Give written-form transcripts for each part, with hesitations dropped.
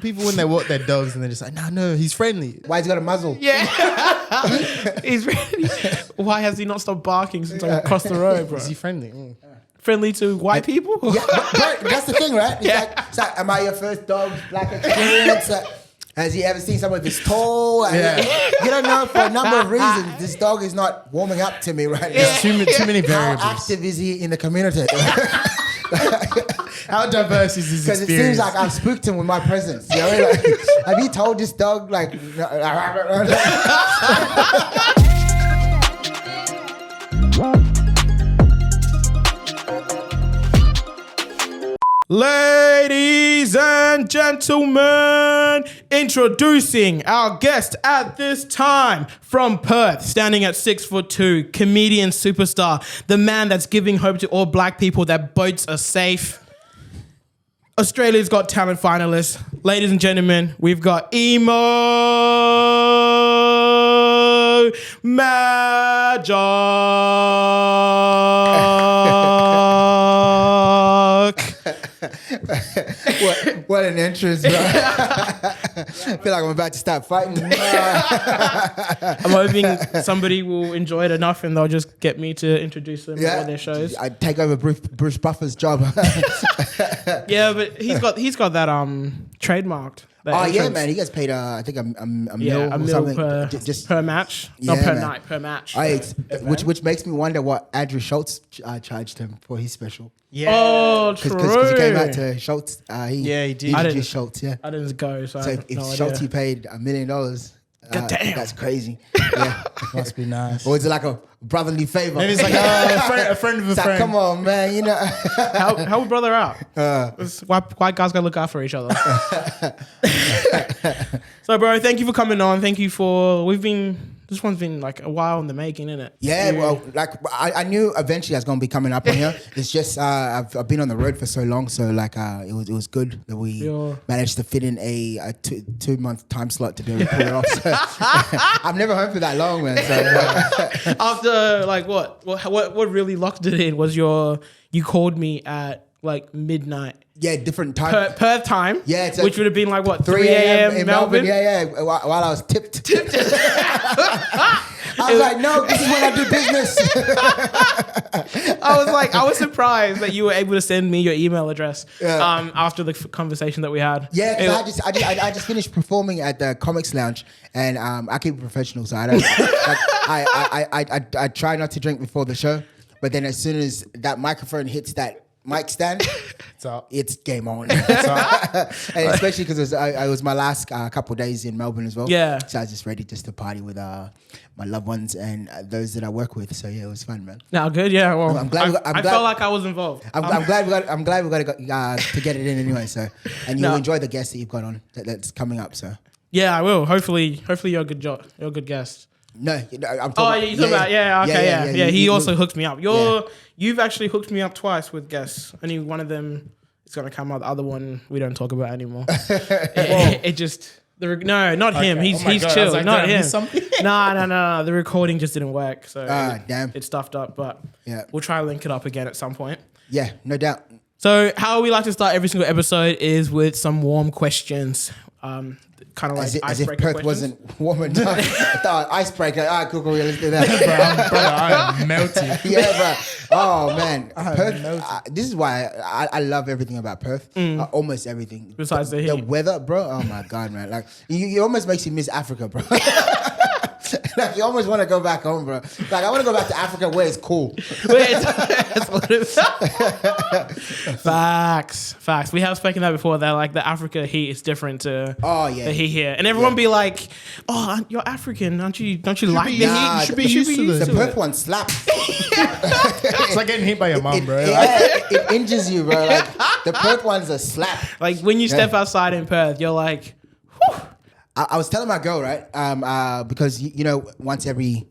people when they walk their dogs and they're just like, no, he's friendly. Why has he got a muzzle? Yeah. He's ready. Why has he not stopped barking since I crossed the road, bro? Is he friendly? Friendly to white people? Yeah, but that's the thing, right? It's like, am I your first dog black experience? Has he ever seen someone this tall? You don't know for a number of reasons. This dog is not warming up to me right now. Too many variables. How active is he in the community? How diverse is his Because experience? it seems like I've spooked him with my presence. You know? Like, have you told this dog like? Ladies and gentlemen, introducing our guest at this time from Perth, standing at 6'2", comedian superstar, the man that's giving hope to all black people that boats are safe. Australia's Got Talent finalist. Ladies and gentlemen, we've got Emo Majok. What an entrance, bro. I feel like I'm about to start fighting. I'm hoping somebody will enjoy it enough and they'll just get me to introduce them to all their shows. I take over Bruce Buffer's job. Yeah, but he's got that trademarked. That Oh yeah, entrance. man. He gets paid. I think a mil Yeah, a or mil something. per match, Yeah, not per man. night, per match. Which makes me wonder what Andrew Schultz charged him for his special. Yeah. Oh, true. Because he came out to Schultz. He did. He introduced Schultz. Yeah. I didn't go, so I So have if no Schultz idea. paid $1 million, God damn. that's crazy. Yeah. Must be nice. Or is it like a brotherly favor? Maybe it's like a friend of a It's like, friend. come on, man. You know. Help a brother out. White guys gotta look out for each other. So, bro, thank you for coming on. Thank you for. This one's been like a while in the making, isn't it? Yeah, well, like I knew eventually I was gonna be coming up on here. It's just I've been on the road for so long, so like it was good that we managed to fit in a 2-month time slot to be able to pull it off. So, I'm never home for that long, man. So, After like what really locked it in was you called me at like midnight. yeah, different time. Perth time. Yeah, it's which would have been like what 3 a.m. in Melbourne. Melbourne. Yeah. While I was tipped. I was like, no, this is when I do business. I was surprised that you were able to send me your email address after the conversation that we had. Yeah, because I just finished performing at the Comics Lounge, and I keep it professional, so I don't. I try not to drink before the show, but then as soon as that microphone hits that mic stand, it's game on. And especially because it was my last couple of days in Melbourne as well. Yeah. So I was just ready just to party with my loved ones and those that I work with. So yeah, it was fun, man. No, good. Yeah. Well, I'm glad I felt like I was involved. I'm glad we got to get it in anyway. So and you'll enjoy the guests that you've got on that's coming up. So yeah, I will. Hopefully you're a good you're a good guest. no, I'm talking Oh, you're talking about yeah. He also hooked me up. You've actually hooked me up twice with guests. Only one of them is gonna come out. The other one we don't talk about anymore. it just. Not him. He's God, chill. like, Not him. something? No. The recording just didn't work, so damn. it stuffed up. But Yeah. we'll try to link it up again at some point. Yeah, no doubt. So how we like to start every single episode is with some warm questions. Kind of like As if icebreaker Perth questions. wasn't warm enough. I thought icebreaker. All right, cool, let's do that. Brother, I am melting. Yeah, bro. Oh man, Perth. This is why I love everything about Perth. Almost everything. Besides the the heat. weather, bro. Oh my god, man. Like it almost makes you miss Africa, bro. Like you almost want to go back home, bro. Like I want to go back to Africa where it's cool. That's what it is. Facts. We have spoken that before. That like the Africa heat is different to the heat here, and everyone be like, "Oh, you're African, don't you like the heat? You should be used to this. The Perth one slaps. It's like getting hit by your mom, bro. It injures you, bro. Like the Perth one's a slap. Like when you step outside in Perth, you're like, whew. I was telling my girl, right? Because you know, once every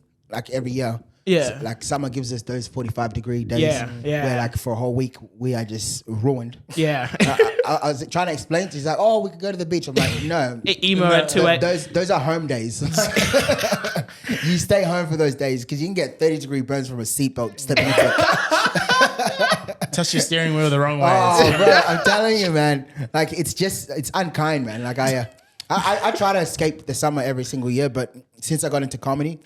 year, Yeah. so, like summer gives us those 45-degree days. Yeah. Where like for a whole week we are just ruined. Yeah. I was trying to explain to her, she's like, "Oh, we could go to the beach." I'm like, "No, Emo at 2 a.m. Those are home days. You stay home for those days because you can get 30-degree burns from a seatbelt stepping into it." Touch your steering wheel the wrong way. Oh, bro, I'm telling you, man. Like it's unkind, man. Like I try to escape the summer every single year, but since I got into comedy,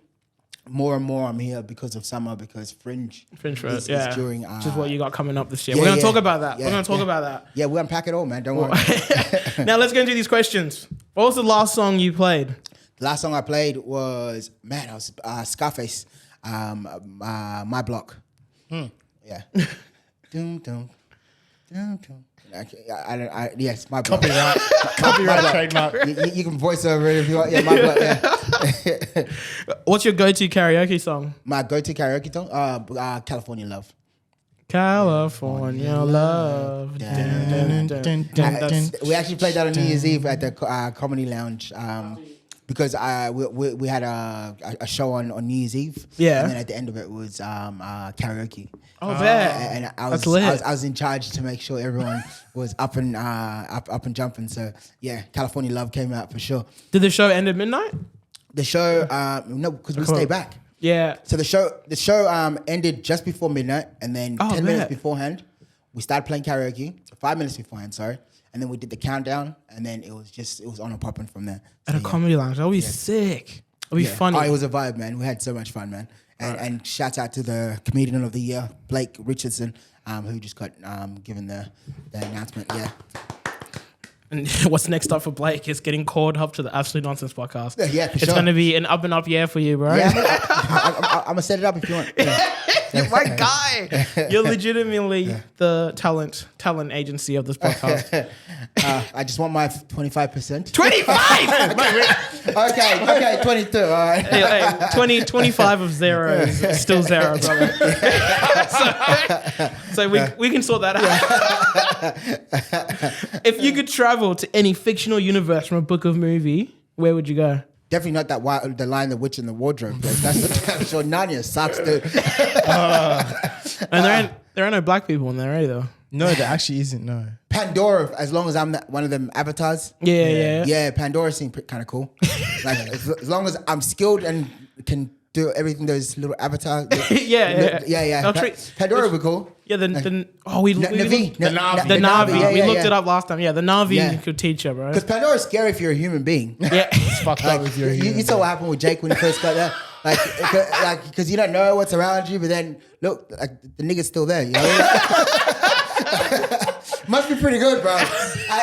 more and more I'm here because of summer, because Fringe is during. Which is what you got coming up this year. Yeah, We're gonna yeah, talk about that. yeah, We're gonna talk about that. Yeah, we unpack it all, man. Don't worry. Now let's get into these questions. What was the last song you played? The last song I played was Scarface, My Block. Yeah. Doom, doom, doom, doom. Yes, My Block. Copyright trademark. You can voice over it if you want. Yeah, My Block. Yeah. What's your go-to karaoke song? My go-to karaoke song, California Love. California Love. Dun, dun, dun, dun. That's- We actually played that on New Year's Eve at the Comedy Lounge. Because we had a show on New Year's Eve, Yeah. and then at the end of it was karaoke. Oh, bet. And I That's was lit. I was in charge to make sure everyone was up and jumping. So yeah, California Love came out for sure. Did the show end at midnight? The show no, because we stayed back. Yeah. So the show ended just before midnight, and then 10 minutes beforehand, we started playing karaoke. 5 minutes beforehand, sorry. And then we did the countdown, and then it was on and popping from there. At a comedy lounge. That would be sick. It would be funny. Oh, it was a vibe, man. We had so much fun, man. And shout out to the comedian of the year, Blake Richardson, who just got given the announcement. Yeah. And what's next up for Blake is getting called up to the Absolute Nonsense podcast. Yeah, for It's sure. going to be an up and up year for you, bro. Yeah, I'm gonna set it up if you want. Yeah. You're my guy. You're legitimately the talent agency of this podcast. I just want my 25%. 25! Okay, 22. All right. Hey, 25 of 0 is still 0, brother. so we can sort that out. If you could travel to any fictional universe from a book of movie, where would you go? Definitely not the Lion, the Witch, and the Wardrobe place. That's sure Narnia sucks, dude. And there are no black people in there either. No, there actually isn't. No. Pandora, as long as I'm one of them avatars. Yeah. Yeah, Pandora seemed kind of cool. Like as long as I'm skilled and can do everything those little avatars. Yeah. I'll treat- Pandora would be cool. Yeah, we Navi. looked- The Navi. the Navi. Yeah, We yeah, looked yeah. it up last time. Yeah, the Navi Yeah. could teach you, bro. Because Pandora's scary if you're a human being. Yeah. It's fucked up if you're a human. You saw what happened with Jake when he first got there. Like, because you don't know what's around you, but then look, like the nigga's still there. You know? Must be pretty good, bro.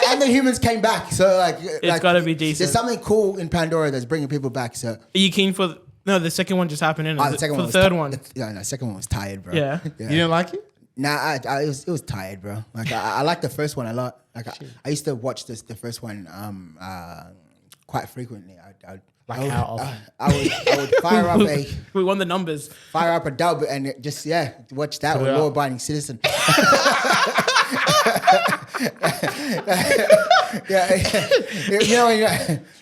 And the humans came back, so It's gotta be decent. There's something cool in Pandora that's bringing people back. So Are you keen for? No, the second one just happened. the second for one the was third one. The second one was tired, bro. Yeah. You didn't like it? Nah, it was tired, bro. Like I like the first one a lot. Like I used to watch the first one quite frequently. How often? I would fire up We won the numbers. a dub and just watch that with law abiding citizen.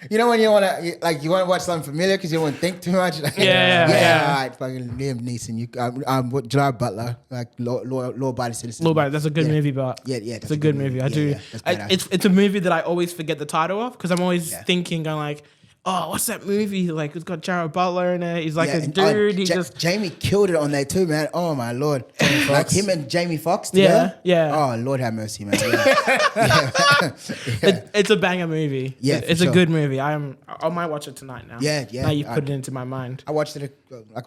You know when you want to watch something familiar because you don't want to think too much. Yeah. All right, fucking Liam Neeson, Gerard Butler, like law abiding citizen. Law Abiding, that's a good movie, but Yeah, it's a good movie. I do. Yeah, that's badass. It's a movie that I always forget the title of because I'm always thinking, I'm like, oh, what's that movie? Like it's got Jared Butler in it. He's like a dude. He just Jamie killed it on there too, man. Oh my lord, like him and Jamie Foxx Yeah, together. yeah. Oh Lord have mercy, man. it's a banger movie. Yeah, It's for a sure. good movie. I might watch it tonight now. Yeah. Now you put it into my mind. I watched it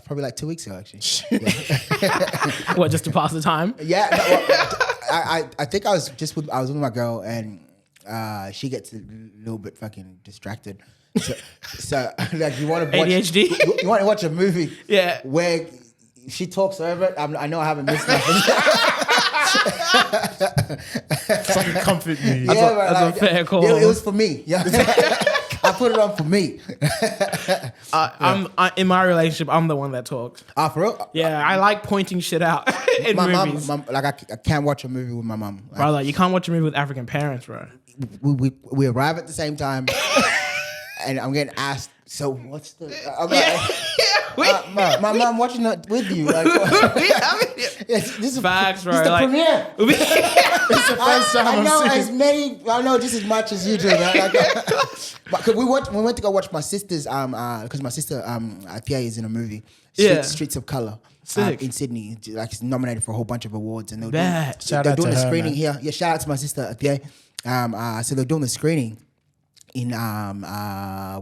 probably like 2 weeks ago, actually. What, just to pass the time? Yeah, no, well, I think I was with my girl and she gets a little bit fucking distracted. So like you want to watch ADHD? You want to watch a movie, Yeah. where she talks over it. I know I haven't missed nothing. It's like a comfort movie. That's a fair call. It was for me. Yeah, I put it on for me. I'm in my relationship. I'm the one that talks. For real? Yeah, I like pointing shit out in My movies. mom, like I can't watch a movie with my mom. Like, Brother, you can't watch a movie with African parents, bro. we arrive at the same time. And I'm getting asked So what's the? We- my mom watching it with you. Like, we haven't. this is Facts, bro. This is the Like- premiere. It's the first time I I've know seen as many. I know just as much as you do, man. Like, but 'cause we went to go watch my sister's because my sister Thea is in a movie, Streets of Color. Sick. In Sydney, like it's nominated for a whole bunch of awards, and Bad. Shout they're out doing to a her, screening man. here. Yeah, shout out to my sister Thea. So they're doing the screening in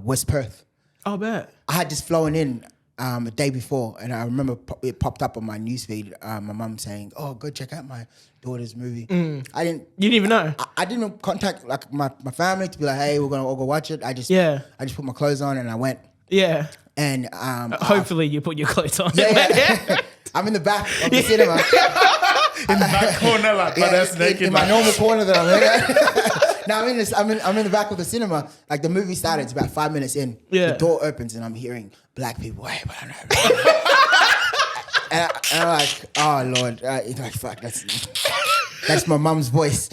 West Perth. Oh, bad. I had just flown in a day before, and I remember it popped up on my newsfeed. My mum saying, "Oh, go check out my daughter's movie." I didn't. You didn't even know. I didn't contact like my family to be like, "Hey, we're gonna all go watch it." I just put my clothes on and I went. Yeah. And Hopefully you put your clothes on. yeah. I'm in the back of the cinema. in the back corner, like that's naked. in my like- normal corner that I'm in. Now I'm in the back of the cinema. Like the movie started, it's about 5 minutes in. Yeah. The door opens and I'm hearing black people. Hey, and I'm like, oh Lord, like fuck, that's my mum's voice.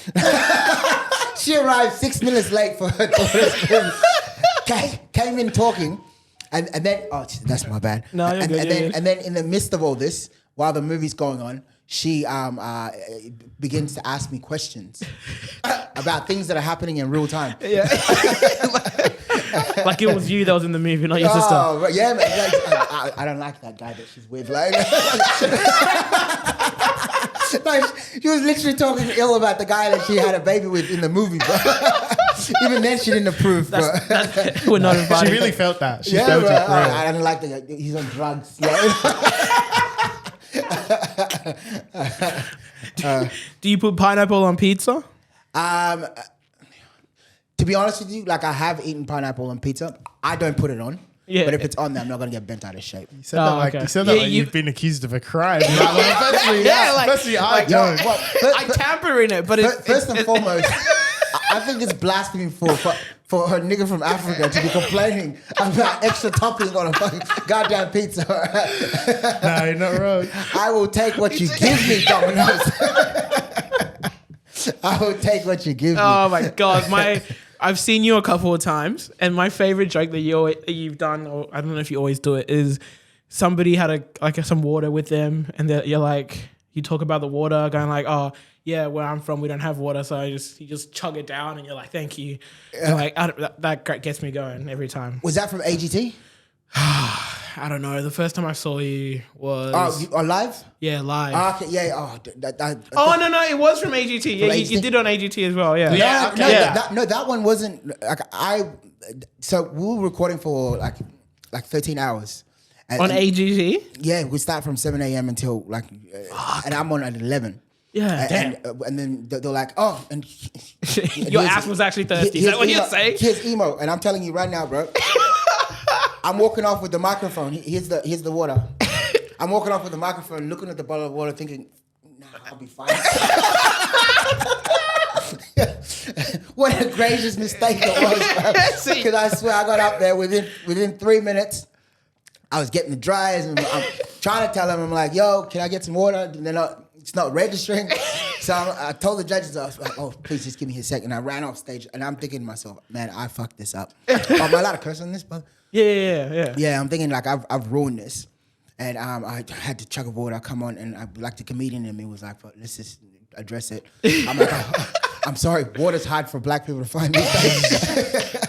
She arrived 6 minutes late for her daughter's film. Came in talking, and then that's my bad. No, you're good, And then in the midst of all this, while the movie's going on, she begins to ask me questions about things that are happening in real time. Yeah. Like it was you that was in the movie, not your sister. Oh, right, yeah, man. Like, I don't like that guy that she's with. Like, like, she was literally talking ill about the guy that she had a baby with in the movie, bro. Even then, she didn't approve, bro. We're not invited. She really felt that. She Yeah, felt bro. it for real. I don't like that. He's on drugs. Yeah. Do you put pineapple on pizza? To be honest with you, like I have eaten pineapple on pizza. I don't put it on. Yeah. But if it's on there, I'm not gonna get bent out of shape. You said that like okay. you said that Yeah, like you- you've been accused of a crime. You're like, well, firstly, I like, don't. Well, I tamper in it, but it's first and foremost, I think it's blasphemy for a nigga from Africa to be complaining about extra topping on a fucking goddamn pizza. No, you're not wrong. I will take what you give me, Domino's. I will take what you give me. Oh my god, I've seen you a couple of times, and my favorite joke that you've done, or I don't know if you always do it, is somebody had some water with them, and you're like, you talk about the water, going like, oh yeah, where I'm from, we don't have water, so you just chug it down, and you're like, thank you. And like that gets me going every time. Was that from AGT? I don't know. The first time I saw you was Oh, you are live? yeah, live. Okay, yeah. Oh, No, it was from AGT. Yeah, you AGT? did it on AGT as well. Yeah. Yeah. No, okay. that one wasn't like So we were recording for like 13 hours. On AGT. Yeah, we start from 7 a.m. until and I'm on at 11. Yeah. And then they're like, oh, and Your ass was actually thirsty. Is that what you're saying? Here's Emo, and I'm telling you right now, bro. I'm walking off with the microphone. Here's the water. I'm walking off with the microphone, looking at the bottle of water, thinking, nah, I'll be fine. What a gracious mistake it was, bro. Because I swear I got up there within 3 minutes. I was getting the dryers, and I'm trying to tell them, I'm like, yo, can I get some water? And they're not. It's not registering. So I told the judges, I was like, oh, please just give me a second. I ran off stage, and I'm thinking to myself, man, I fucked this up. Am I allowed to curse on this, bro? Yeah. Yeah, I'm thinking like I've ruined this. And I had to chug of water, come on, and the comedian in me was like, let's just address it. I'm like, I'm sorry, water's hard for black people to find these days.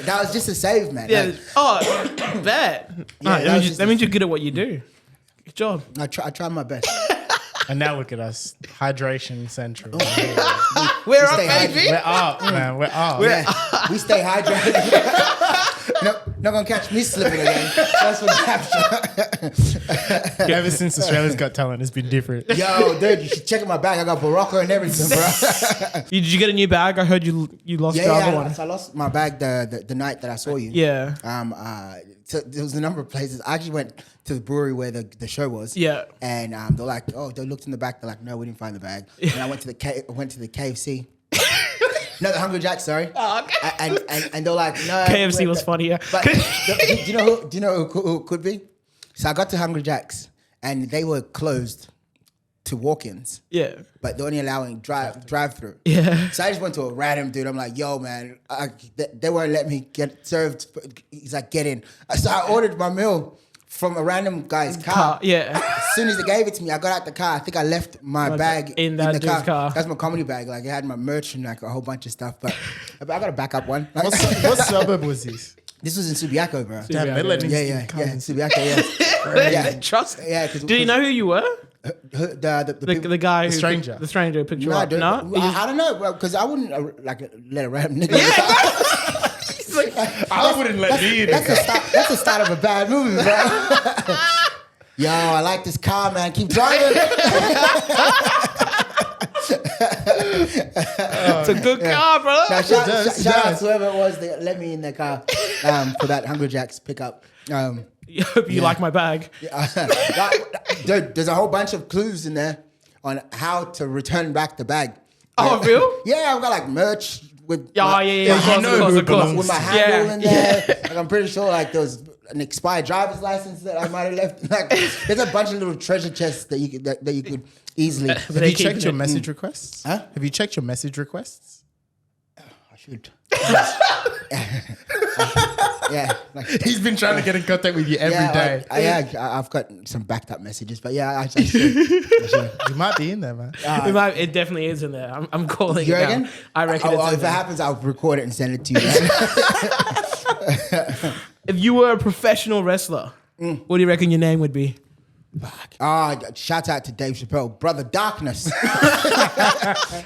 That was just a save, man. Yeah. Like, Bet. Yeah, That means you're good at what you do. Good job. I try my best. And now look at us, hydration central. We're up, stay baby. We're up, man. We're up. Yeah, we stay hydrated. Not gonna catch me slipping again. That's what happened. Ever since Australia's Got Talent, it's been different. Yo, dude, you should check my bag. I got Barocca and everything, bro. Did you get a new bag? I heard you lost your other one. I lost my bag the night that I saw you. Yeah. So there was a number of places. I actually went to the brewery where the show was. Yeah. And they're like, oh, they looked in the back. They're like, no, we didn't find the bag. And I went to the KFC. No, the Hungry Jack's, sorry. Oh, okay. And they're like, no. KFC was funnier. But do you know who it could be? So I got to Hungry Jack's and they were closed to walk-ins. Yeah. But they're only allowing drive-through. Yeah. So I just went to a random dude. I'm like, yo, man, they won't let me get served. He's like, get in. So I ordered my meal from a random guy's car. Yeah. As soon as they gave it to me, I got out the car. I think I left my bag in that the dude's car. That's my comedy bag. Like, it had my merch and like a whole bunch of stuff. But I got a backup one. Like, What suburb was this? this was in Subiaco, bro. Damn, they let me Yeah, Subiaco, yeah. Yeah. Trust. Yeah, Did he know who you were? the The guy who stranger. The stranger picked you No, up. No? I don't know, because I wouldn't let a random nigga. He's like, I wouldn't let me in. That's the start of a bad movie, bro. Yo, I like this car, man. Keep driving. it's a good car, bro. Now, shout out to whoever it was that let me in their car for that Hungry Jack's pickup. I hope you like my bag. Dude, there's a whole bunch of clues in there on how to return back the bag. Oh, real? Yeah, I've got like merch with Yeah. Of course. with my handle in there. Yeah. Like, I'm pretty sure like there was an expired driver's license that I might have left. Like, there's a bunch of little treasure chests that you could easily. Have you checked your message requests? Huh? Have you checked your message requests? I should. Yeah, like, He's been trying to get in contact with you every day. I've got some backed up messages, but yeah, I should. You might be in there, man. It definitely is in there. I'm calling You it reckon? down. I reckon it's in if it there. happens, I'll record it and send it to you. If you were a professional wrestler, what do you reckon your name would be? Shout out to Dave Chappelle, Brother Darkness.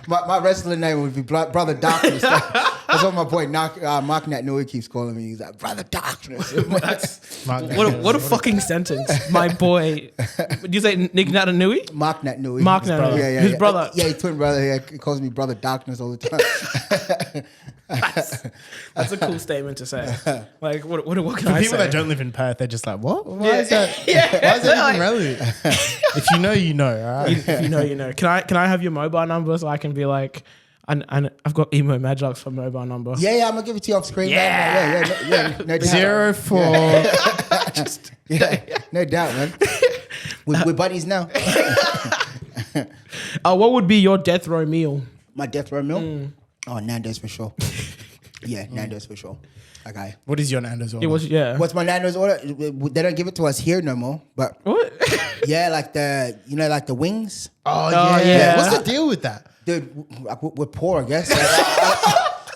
my wrestling name would be Brother Darkness. That's what my boy Mark Natnui keeps calling me. He's like, Brother Darkness. What a fucking sentence. My boy. Did you say Nick Natanui? Mark Natnui. Mark Natnui. Yeah, His brother. Yeah, his twin brother. Yeah, he calls me Brother Darkness all the time. That's a cool statement to say. Like, what can For I people say? that don't live in Perth, they're just like, what? Why is that? Yeah. Why is that even relevant? If you know, you know. All right. If you know, you know. Can I have your mobile number so I can be like, and I've got Emo Majok's for mobile number. Yeah, I'm gonna give it to you off screen. Yeah, no doubt. 04. No doubt, man. We're buddies now. What would be your death row meal? My death row meal? Oh, Nando's for sure. Yeah, Nando's for sure. Okay. What is your Nando's order? What's my Nando's order? They don't give it to us here no more. But What? yeah, like the wings. Oh, yeah. What's the deal with that? Dude, we're poor, I guess.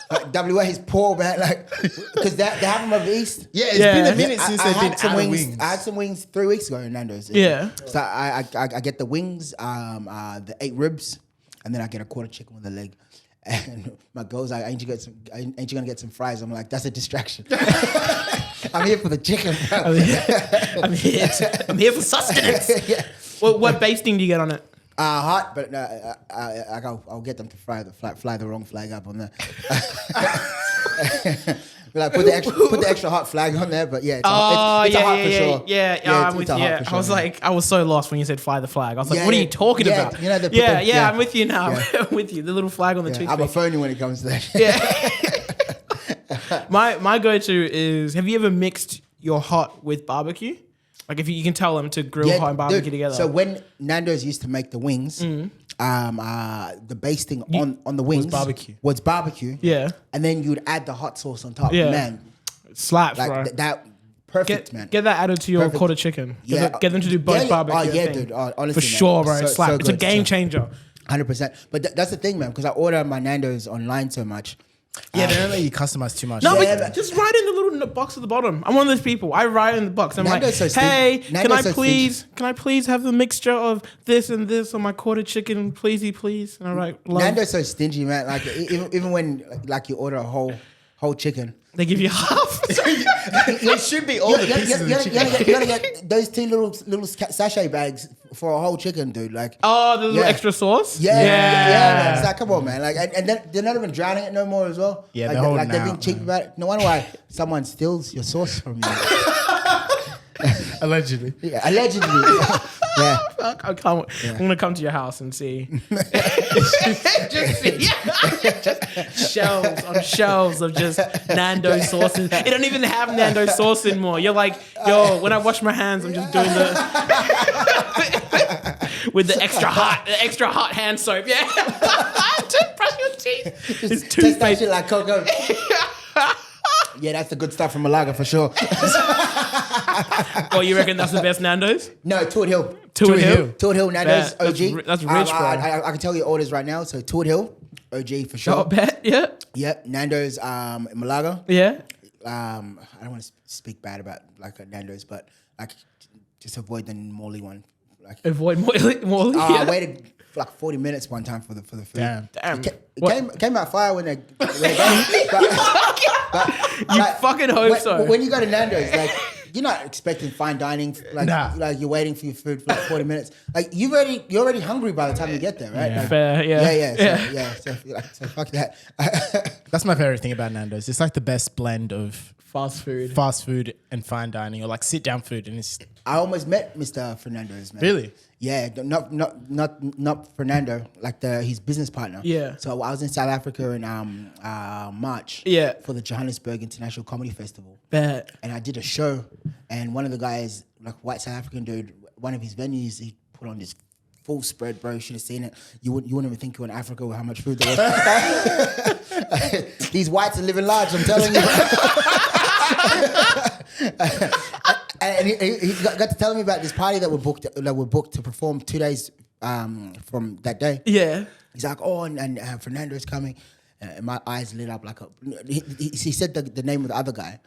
Like, WA is poor, man. Like, because they have them over East. Yeah, it's been a minute since they've been some out of wings. wings. I had some wings 3 weeks ago in Nando's. Yeah. So I get the wings, the 8 ribs, and then I get a quarter chicken with a leg. And my girl's like, ain't you gonna get some fries? I'm like, that's a distraction. I'm here for the chicken, bro. I'm here for sustenance. Yeah. What basting do you get on it? Hot, but I'll get them to fly the wrong flag up on there. Like put the extra hot flag on there, but yeah, it's a hot for sure. I'm with you. I was like, I was so lost when you said fly the flag. I was like, what are you talking about? You know, I'm with you now. I'm with you. The little flag on the toothpick. I'm a phony when it comes to that. Yeah. My go-to is, have you ever mixed your hot with barbecue? Like if you can tell them to grill hot and barbecue together. So when Nando's used to make the wings, the basting on the wings was barbecue. Yeah. And then you'd add the hot sauce on top. Yeah. Man, slaps, like bro. that perfect, man. Get that added to your Perfect. quarter chicken. Yeah. Get them to do both barbecue. Oh yeah, thing. dude. Honestly, For sure, bro. So Slap. It's a good. game changer. 100%. But that's the thing, man, because I order my Nando's online so much. Yeah, they don't let you customize too much. No, Yeah, but but- just write in the little box at the bottom. I'm one of those people. I write in the box. I'm Nando's like, so hey, stingy. can I Nando's so please have the mixture of this and this on my quarter chicken, please? And I write, love. Nando's so stingy, man. Like even when like you order a whole chicken, They give you half. It should be all the pieces of the chicken. You gotta get those 2 little sachet bags for a whole chicken, dude. Like, Oh, the little Yeah. extra sauce? yeah, man. It's like, come on, man. Like, and then they're not even drowning it no more as well. Yeah, like, they're holding they're being out, cheap man. about it. No wonder why someone steals your sauce from you. Allegedly. Yeah, allegedly. Yeah. Fuck, I can't. I'm gonna come to your house and see. just shelves on shelves of just Nando sauces. It don't even have Nando sauce anymore. You're like, yo, when I wash my hands, I'm just doing the with the extra hot hand soap. Yeah, to brush your teeth. It's Taste that toothpaste. shit like cocoa. Yeah, that's the good stuff from Malaga for sure. Oh, you reckon that's the best Nando's? No, Toot Hill. Toot Hill? Toot Hill Nando's Bet. OG. That's rich, bro. I can tell you orders right now. So Toot Hill OG for sure. Oh, bet. Yeah. Yep, Nando's in Malaga. Yeah. I don't want to speak bad about like Nando's, but like just avoid the Morley one. Like Avoid Morley. I waited for like 40 minutes one time for the food. Damn. It came out fire when they but You fucking hope so. When you go to Nando's, like you're not expecting fine dining, like Nah. like you're waiting for your food for like 40 minutes. Like you're already hungry by the time you get there, right? Yeah. Like, Fair, yeah. So fuck that. That's my favorite thing about Nando's. It's like the best blend of Fast food and fine dining, or like sit down food, and it's I almost met Mr. Fernando's, man. really. Yeah, not Fernando, like his business partner. Yeah. So I was in South Africa in March. Yeah. For the Johannesburg International Comedy Festival. Bet. And I did a show, and one of the guys, like white South African dude, one of his venues, he put on this full spread, bro. You should have seen it. You wouldn't even think you were in Africa with how much food there was. These whites are living large, I'm telling you. And he got to tell me about this party that were booked to perform 2 days from that day. Yeah. He's like, oh, and Fernando's coming. And my eyes lit up like a... He said the name of the other guy.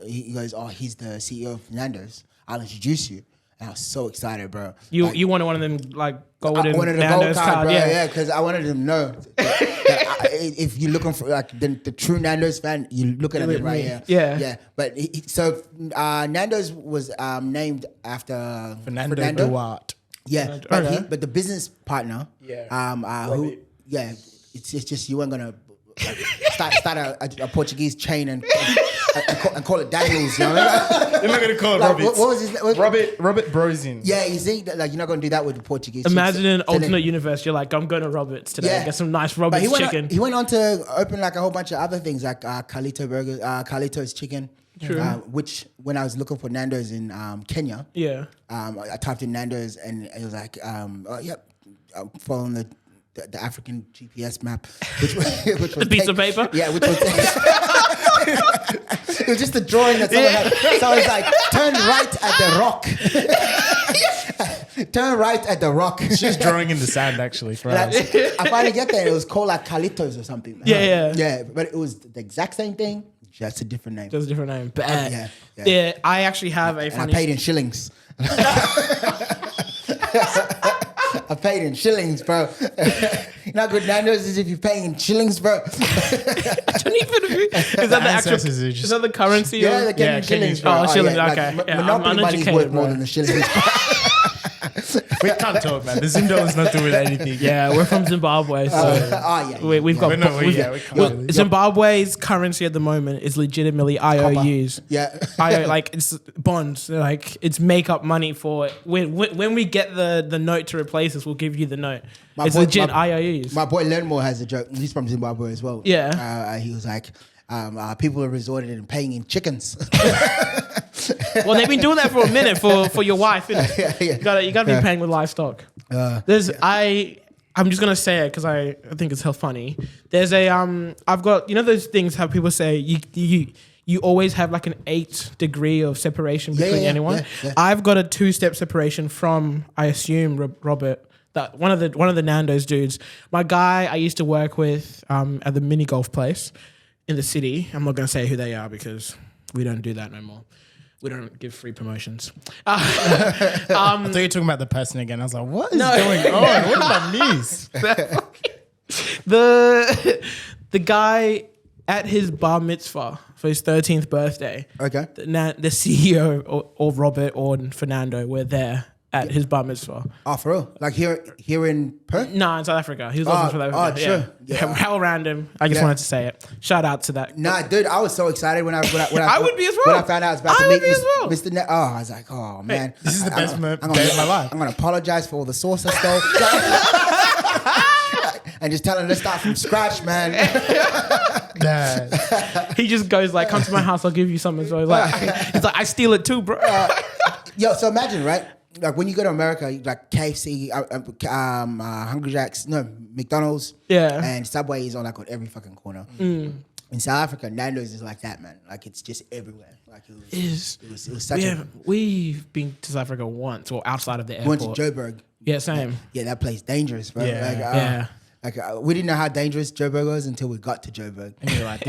He goes, oh, he's the CEO of Fernando's. I'll introduce you. And I was so excited, bro. You wanted one of them like golden I wanted a Nando's gold card, bro. yeah. Yeah, because I wanted them to know that if you're looking for like the true Nando's fan, you're looking at it right here. Yeah. Yeah. But so Nando's was named after Fernando Duarte. Yeah, Okay. but the business partner, who, it's just you weren't gonna start a Portuguese chain and call it Daniels, you know? You're not gonna call it Like, Roberts. what was his? Robert Brosin. Yeah, you see, like you're not gonna do that with the Portuguese. Imagine chicks. an So then- alternate universe. You're like, I'm going to Roberts today. Yeah. Get some nice But Roberts he went chicken. he went on to open like a whole bunch of other things, like Carlito Burger, Carlito's Chicken. True. Which when I was looking for Nando's in Kenya, Yeah. I typed in Nando's and it was like, I'm following the African GPS map, which was The piece of paper? Yeah, which was it was just a drawing that someone had. So I was like, turn right at the rock. Turn right at the rock. She's drawing in the sand actually for And us. I finally get there and it was called like Carlitos or something. Yeah. But it was the exact same thing, just a different name. There's a different name. But, Yeah. I actually have a And I funny... paid in shillings. I paid in shillings, bro. You know how good Nando's is if you're paying in shillings, bro. Is that the actual... ancestors are Is just- that the currency? Yeah, of- they're getting shillings, bro. Oh, shillings, like, okay. Yeah, I'm Monopoly money's uneducated, worth more bro. than the shillings. We can't talk, man. The Zindo is not doing anything. Yeah, we're from Zimbabwe, so Yeah. we've got... We know, we can't really- Zimbabwe's currency at the moment is legitimately IOUs. Yeah. Like it's bonds, like it's make up money for it. When we get the note to replace us, we'll give you the note. It's legit IOUs. My boy Lenmore has a joke. He's from Zimbabwe as well. Yeah. He was like, people are resorted in paying in chickens. Well, they've been doing that for a minute for your wife, innit? Yeah. You gotta be paying with livestock. I'm just gonna say it because I think it's hell funny. There's a I've got, you know those things how people say you always have like an 8 degree of separation between anyone. Yeah. I've got a 2-step separation from, I assume, Robert. That one of the Nando's dudes. My guy I used to work with at the mini golf place in the city. I'm not gonna say who they are because we don't do that no more. We don't give free promotions. I thought you were talking about the person again. I was like, what is going on? What did I miss? The guy at his bar mitzvah for his 13th birthday. Okay. The CEO or Robert or Fernando were there at his bar mitzvah. Oh, for real? Like here in Perth? No, in South Africa. He was also from South Africa. sure. Yeah. How random. I just wanted to say it. Shout out to that. Nah, dude, I was so excited when I I would be as well. When I found out I was about I to would meet be as well. Mr. I was like, oh man, This is the best day of my life. I'm gonna apologize for all the sauce I stole. And just tell him, let's start from scratch, man. Nah. He just goes like, come to my house, I'll give you something. So he's like, I steal it too, bro. Yo, so imagine, right? like when you go to America, like KFC, Hungry Jack's, no, McDonald's, and Subway is on every fucking corner. In South Africa, Nando's is like that, man. Like it's just everywhere. Like it was such we've been to South Africa once, or outside of the airport. Went to Joburg. Yeah, same. Yeah, that place dangerous, bro. Yeah, we didn't know how dangerous Joburg was until we got to Joburg. And you're like,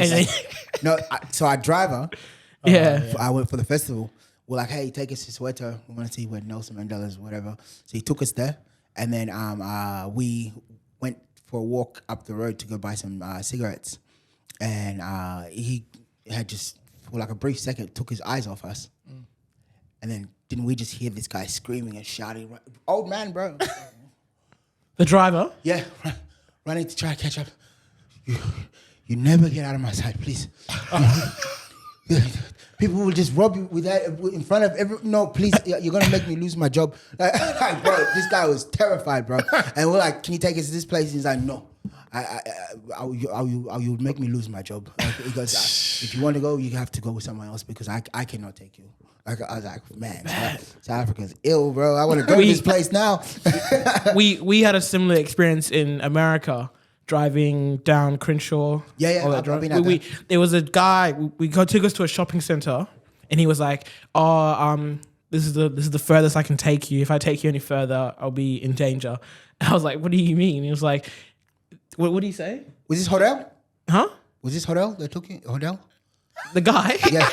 so our driver, I went for the festival. We're like, hey, take us to Soweto. We want to see where Nelson Mandela's, whatever. So he took us there, and then we went for a walk up the road to go buy some cigarettes. And he had just, for like a brief second, took his eyes off us. And then didn't we just hear this guy screaming and shouting? Old man, bro. The driver? Yeah, running to try to catch up. You never get out of my sight, please. People will just rob you with that in front of every. No, please, you're gonna make me lose my job. Like, bro, this guy was terrified, bro. And we're like, can you take us to this place? He's like, no. You make me lose my job. Like, he goes, if you want to go, you have to go with someone else because I cannot take you. Like, I was like, man, South Africa's ill, bro. I want to go to this place now. we had a similar experience in America. Driving down Crenshaw. Yeah. There was a guy. Took us to a shopping center, and he was like, "Oh, this is the furthest I can take you. If I take you any further, I'll be in danger." And I was like, "What do you mean?" He was like, "What did he say?" Was this hotel? Huh? Was this hotel that took you? Hotel? The guy? Yeah.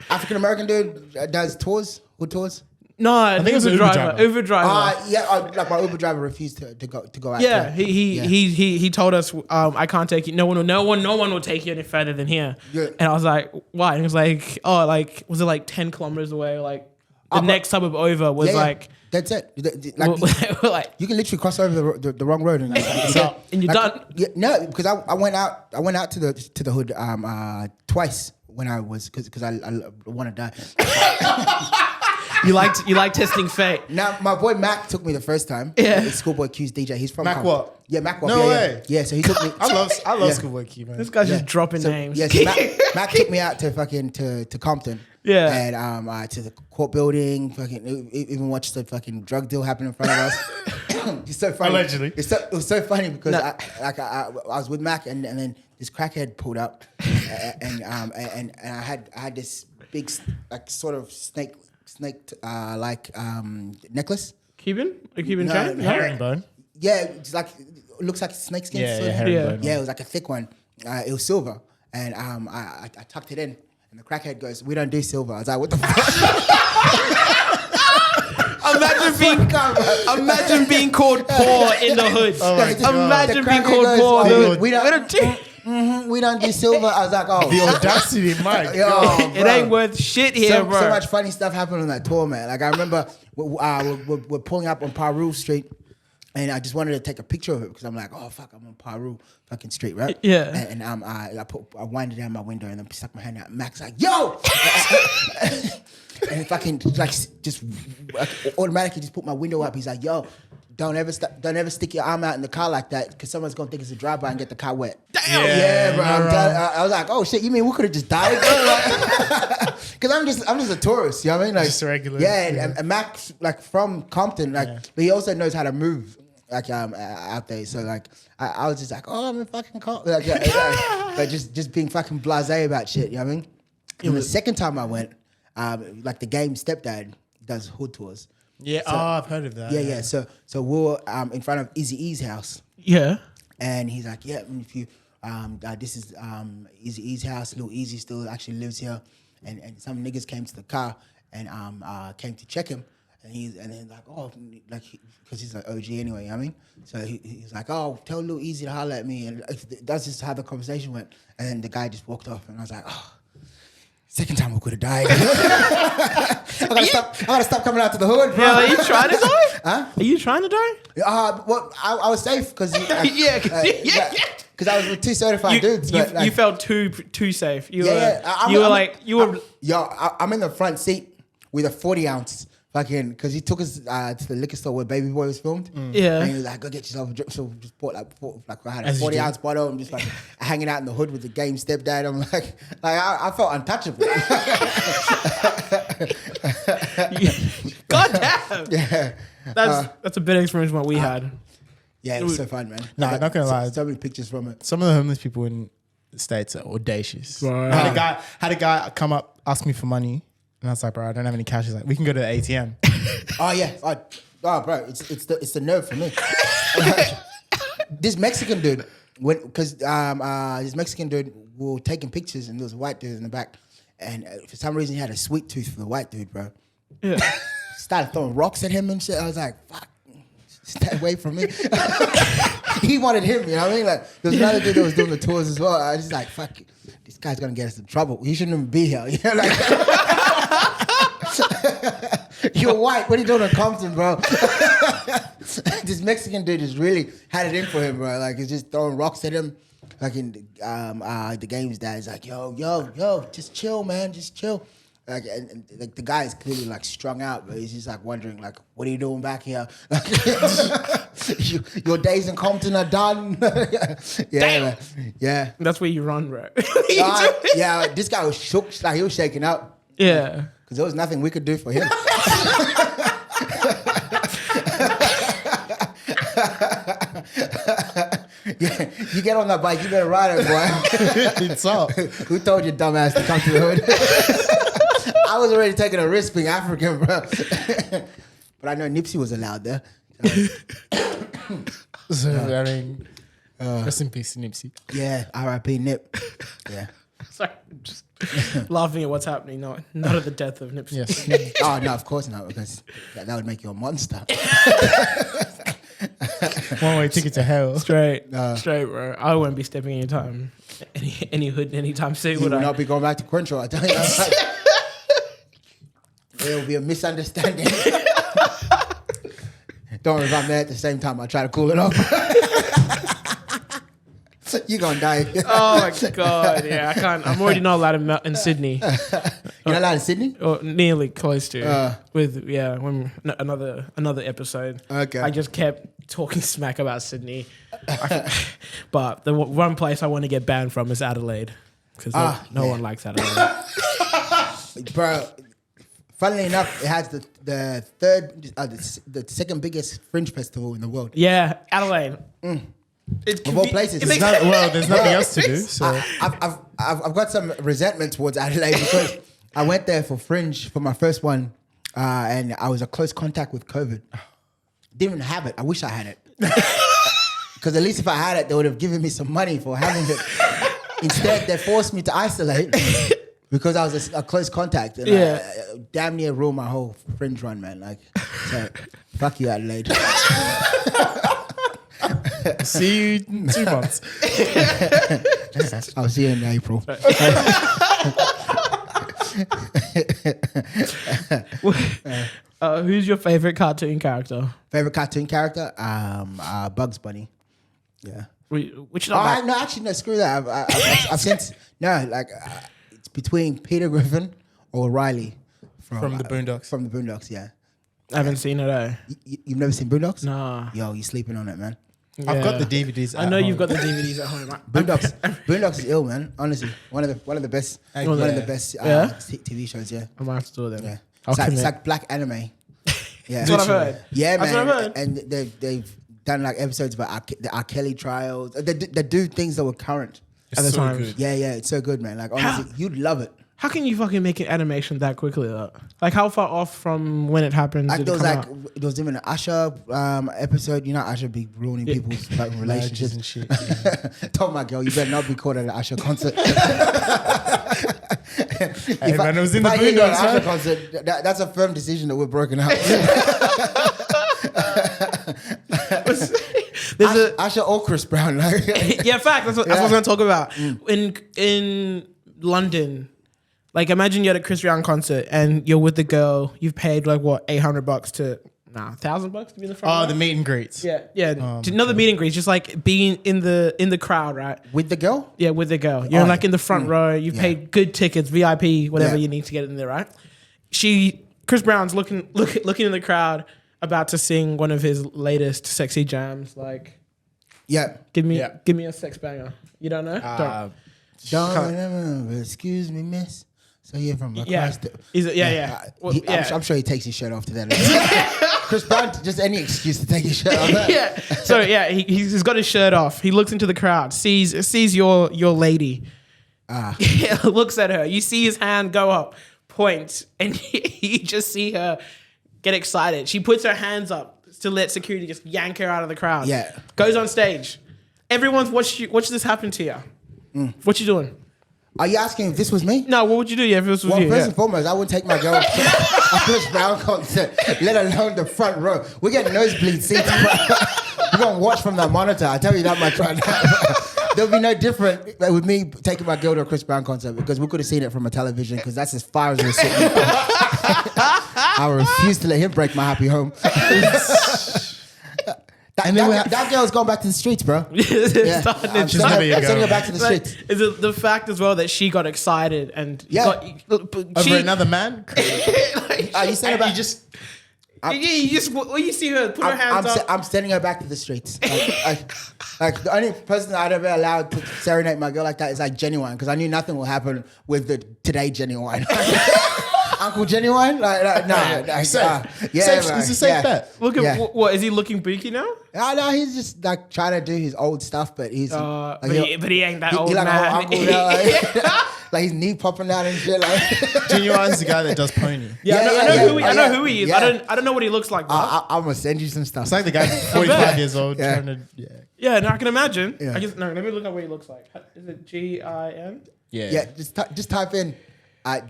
African American dude does tours. What tours? No, I think it was an Uber driver. Like my Uber driver refused to go out. Yeah, he told us I can't take you. No one will take you any further than here. Yeah. And I was like, why? And he was like, oh, like was it like 10 kilometers away? Like the next suburb over was like. That's it. Like, you can literally cross over the wrong road and and you're done. Yeah, no, because I went out to the hood twice when I was because I want to die. You like testing fate. Now my boy Mac took me the first time. Yeah, the Schoolboy Q's DJ. He's from Mac what? Yeah, Mac what? No way. Yeah, so he took me. I love Schoolboy Q, man. This guy's just dropping names. Yeah, so Mac took me out to to Compton. Yeah, and to the court building. Fucking even watched the fucking drug deal happen in front of us. It's so funny. Allegedly, it was so funny because I was with Mac and then this crackhead pulled up, and I had this big like sort of snake necklace. Cuban chain? Herringbone. Yeah, it's like it looks like snake skin. Herringbone. Yeah, it was like a thick one. It was silver, and I tucked it in, and the crackhead goes, "We don't do silver." I was like, "What the fuck?" Imagine being called poor in the hood. Oh my God. Imagine being called poor. We don't do silver. I was like, oh. The audacity, Mike. It ain't worth shit here, bro. So much funny stuff happened on that tour, man. Like, I remember we're pulling up on Paru Street, and I just wanted to take a picture of it because I'm like, oh, fuck, I'm on Paru fucking street, right? Yeah. And I winded down my window and then stuck my hand out. Mac's like, yo! And fucking like just automatically just put my window up. He's like, yo, don't ever stick your arm out in the car like that because someone's gonna think it's a drive-by and get the car wet. Damn. Yeah, bro. I was like, oh shit, you mean we could have just died, bro? Because I'm just a tourist, you know what I mean? Like, just regular. Yeah, and Mac's like from Compton, like, but he also knows how to move. Like out there, so like I was just like, oh, I'm in fucking Compton, like, but just being fucking blasé about shit, you know what I mean? And the second time I went, like the game stepdad does hood tours. Yeah, so, I've heard of that. Yeah. So we were in front of Eazy-E's house. Yeah. And he's like, yeah, if you, this is Eazy-E's house. Lil Eazy still actually lives here. And some niggas came to the car and came to check him. And then like, oh, like, because he's like OG anyway, you know what I mean? So he's like, oh, tell Lil Eazy to holler at me. And that's just how the conversation went. And then the guy just walked off. And I was like, oh. Second time we could have died. I gotta stop coming out to the hood, bro. Yeah, are you trying to die? Huh? Are you trying to die? Well, I was safe because because I was with two certified dudes. You felt too safe. I'm in the front seat with a 40-ounce. Fucking, because he took us to the liquor store where Baby Boy was filmed. Yeah. And he was like, go get yourself a drink. So we just bought like I had a 40-ounce bottle. I'm just like hanging out in the hood with the game stepdad. I'm like I felt untouchable. God damn. Yeah. That's a better experience than what we had. Yeah, it was so fun, man. No, I'm not gonna lie. So many pictures from it. Some of the homeless people in the States are audacious. Right. I had a guy come up, ask me for money, and I was like, bro, I don't have any cash. He's like, we can go to the ATM. Oh yeah. Oh, bro, it's the nerve for me. This Mexican dude, because this Mexican dude were taking pictures and there was a white dude in the back, and for some reason he had a sweet tooth for the white dude, bro. Yeah. Started throwing rocks at him and shit. I was like, fuck, stay away from me. He wanted him, you know what I mean? Like, there was another dude that was doing the tours as well. I was just like, fuck, this guy's gonna get us in trouble. He shouldn't even be here. You know, like, you're white. What are you doing in Compton, bro? This Mexican dude just really had it in for him, bro. Like, he's just throwing rocks at him. Like in the games, that is like, yo, just chill, man, just chill. Like, and like the guy is clearly like strung out, but he's just like wondering, like, what are you doing back here? Your days in Compton are done. Yeah, man. Yeah. That's where you run, bro. Yeah, this guy was shook, like he was shaking up. Yeah. Because there was nothing we could do for him. Yeah, you get on that bike, you better ride it, boy. It's up. Who told you, dumbass, to come to the hood? I was already taking a risk being African, bro. But I know Nipsey was allowed there. So, I mean, rest in peace, Nipsey. Yeah, R.I.P. Nip. Yeah. Sorry, I'm just laughing at what's happening. Not at the death of Nipsey. Yes. Oh, no, of course not, because that would make you a monster. One way ticket to hell. Straight, bro. I wouldn't be stepping anytime, any hood anytime soon. You Would will I? not be going back to Crenshaw, I tell you. There will be a misunderstanding. Don't worry, if I'm there at the same time, I'll try to cool it off. You're going to die. Oh my god, yeah, I can't. I'm already not allowed in Sydney. You're not allowed in Sydney? Or nearly close to. When another episode. Okay. I just kept talking smack about Sydney. But the one place I want to get banned from is Adelaide. Because no one likes Adelaide. Bro, funnily enough, it has the second biggest Fringe festival in the world. Yeah, Adelaide. Of all places. There's nothing else to do. So I've got some resentment towards Adelaide because I went there for Fringe for my first one, and I was a close contact with COVID. Didn't even have it. I wish I had it. Because at least if I had it, they would have given me some money for having it. Instead, they forced me to isolate because I was a close contact. And I damn near ruined my whole Fringe run, man. Like, so, fuck you, Adelaide. see you in 2 months. I'll see you in April. Who's your favorite cartoon character? Favorite cartoon character? Bugs Bunny. Yeah. Which No, actually, no. Screw that. I've since it's between Peter Griffin or Riley From the Boondocks. From the Boondocks, yeah. I haven't seen it. You've never seen Boondocks? Nah. Yo, you're sleeping on it, man. Yeah. I've got the DVDs. I know you've got the DVDs at home. Boondocks is ill, man. Honestly, one of the best TV shows. Yeah. I might have to do it then. Yeah. I'll It's like black anime. Yeah. That's what I've heard. Yeah, That's man. what I've heard. And they've done like episodes about the R. Kelly trials. They do things that were current. At the time. good. Yeah, it's so good, man. Like honestly, you'd love it. How can you fucking make an animation that quickly? Like how far off from when it happened? Like did there it was come like out? it was even an Usher episode. You know, Usher be ruining people's like relationships and shit. Yeah. Told my girl, you better not be caught at an Usher concert. Hey, man, it was in the if I hear you at an Boondocks, Usher concert, that's a firm decision that we're broken up. There's Usher or Chris Brown. Like. yeah, fact. That's what I was going to talk about. In London, like imagine you're at a Chris Brown concert and you're with the girl. You've paid like what $800 to $1,000 to be in the front. Oh, row? the meet and greets. Yeah. Another meet and greet, just like being in the crowd, right? With the girl? Yeah, with the girl. You're like in the front row. You've Yeah. paid good tickets, VIP, whatever Yeah. you need to get in there, right? Chris Brown's looking in the crowd, about to sing one of his latest sexy jams. Like, Yeah. give me a sex banger. You don't know? Don't excuse me, miss. So you're from Yeah. across the... Yeah. Well, I'm sure he takes his shirt off to that. Chris Brown, just any excuse to take his shirt off. Yeah. So he's got his shirt off. He looks into the crowd, sees your lady. Looks at her. You see his hand go up, points, and you just see her get excited. She puts her hands up to let security just yank her out of the crowd. Yeah. Goes on stage. Everyone's watched this happen to you. What you doing? Are you asking if this was me? No, what would you do if this was Well, you? first and foremost, I wouldn't take my girl to a Chris Brown concert, let alone the front row. We're getting nosebleed seats. We're going to watch from that monitor. I tell you that much right now. There'll be no different with me taking my girl to a Chris Brown concert because we could have seen it from a television because that's as far as we're sitting. I refuse to let him break my happy home. That girl's gone back to the streets, bro. I'm sending her back to the streets. Is it the fact as well that she got excited and over another man? You said about you see her put her hands up. I'm sending her back to the streets. Like the only person I'd ever allowed to serenade my girl like that is like Genuine because I knew nothing will happen with the today Genuine. Uncle Genuine? It's a safe bet. Look at what is he looking beaky now? No, he's just like trying to do his old stuff, but he's but he ain't that old like man. Uncle now, like his knee popping out and shit. Like Genuine's the guy that does pony. I know who he is. Yeah. I don't know what he looks like. I'm gonna send you some stuff. It's like the guy 45 years old trying to. Yeah, no, I can imagine. Yeah. Let me look at what he looks like. Is it Gin? Yeah. Just type in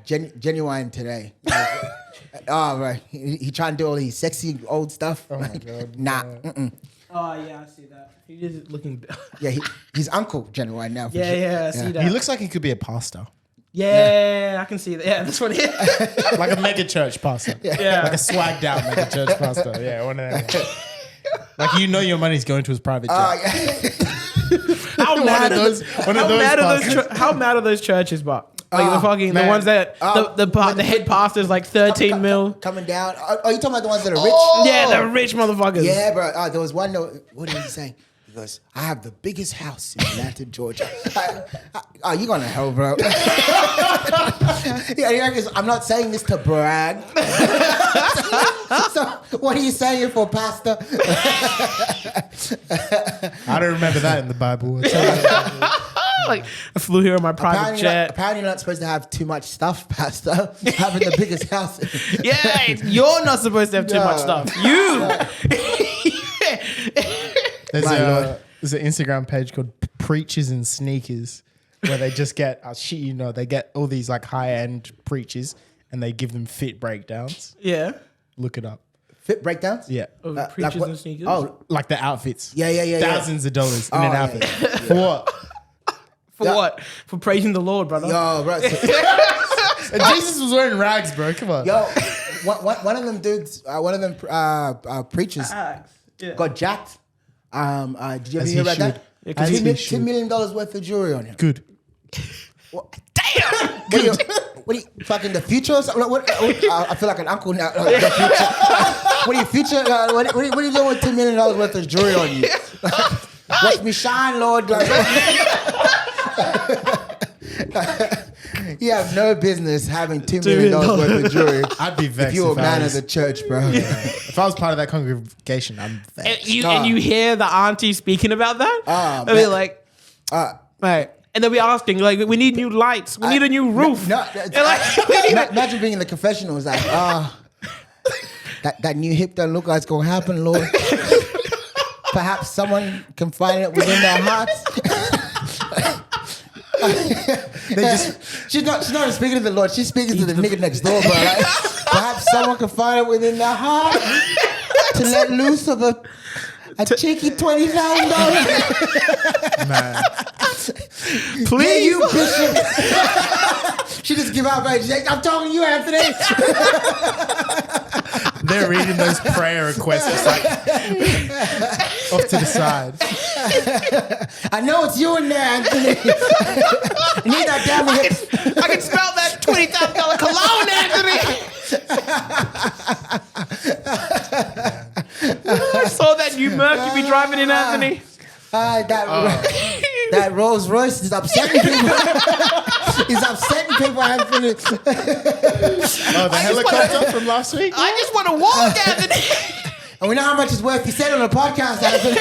Genuine today. Right. He trying to do all these sexy old stuff. Oh my God. Nah. Oh yeah, I see that. He is looking. Yeah, he's Uncle Genuine now. I see that. He looks like he could be a pastor. Yeah, I can see that. Yeah, that's what he is. Like a mega church pastor. Yeah. Like a swagged out mega church pastor. Yeah, one of them. Like your money's going to his private jet. How mad are those churches, but like the ones that the head pastor's like 13 mil coming down. Are you talking about the ones that are rich? Yeah, the rich motherfuckers. Yeah, bro. There was one. What did he say? He goes, "I have the biggest house in Atlanta, Georgia." You going to hell, bro? I'm not saying this to brag. So what are you saying for, Pastor? I don't remember that in the Bible. Like I flew here on my private jet. Apparently, you're not supposed to have too much stuff, Pastor. Having the biggest house. Yeah, you're not supposed to have too much stuff. You. There's an Instagram page called Preachers and Sneakers where they just get, they get all these like high-end preachers and they give them fit breakdowns. Yeah. Look it up. Fit breakdowns? Yeah. Preachers and sneakers? Oh. Like the outfits. Yeah. Thousands of dollars in an outfit. For what? For what? For praising the Lord, brother. Yo, bro. Jesus was wearing rags, bro. Come on. Yo, one of them dudes, preachers got jacked. Did you ever hear about that? Yeah, $2 million worth of jewelry on him. Good. Damn! What are you, fucking the future or something? I feel like an uncle now. The future. What are you, future? What are you doing with $2 million worth of jewelry on you? Watch me shine, Lord. You have no business having $2 million worth of jewelry. I'd be vexed if you're a man of the church, bro. If I was part of that congregation, I'm vexed. And you hear the auntie speaking about that? They'll be like, right. And they'll be asking, like, we need new lights. We need a new roof. Imagine being in the confessional. It's like, that new hip don't look like it's going to happen, Lord. Perhaps someone can find it within their hearts. She's not speaking to the Lord. She's speaking to the nigga next door, bro. Like, perhaps someone can find it within their heart to let loose of a cheeky $20,000. Man. Please. Yeah, you bishop. She just give out, man. She's like, I'm talking to you, Anthony. They're reading those prayer requests just like off to the side. I know it's you in there, Anthony. I need that damn hip. I can smell that $20,000 cologne, Anthony. I saw that new Merc you be driving in, Anthony. That Rolls Royce is upsetting people. He's upsetting people haven't finished. Oh, the helicopter from last week? I just want to walk, Anthony. And we know how much it's worth. You said on the podcast, Anthony.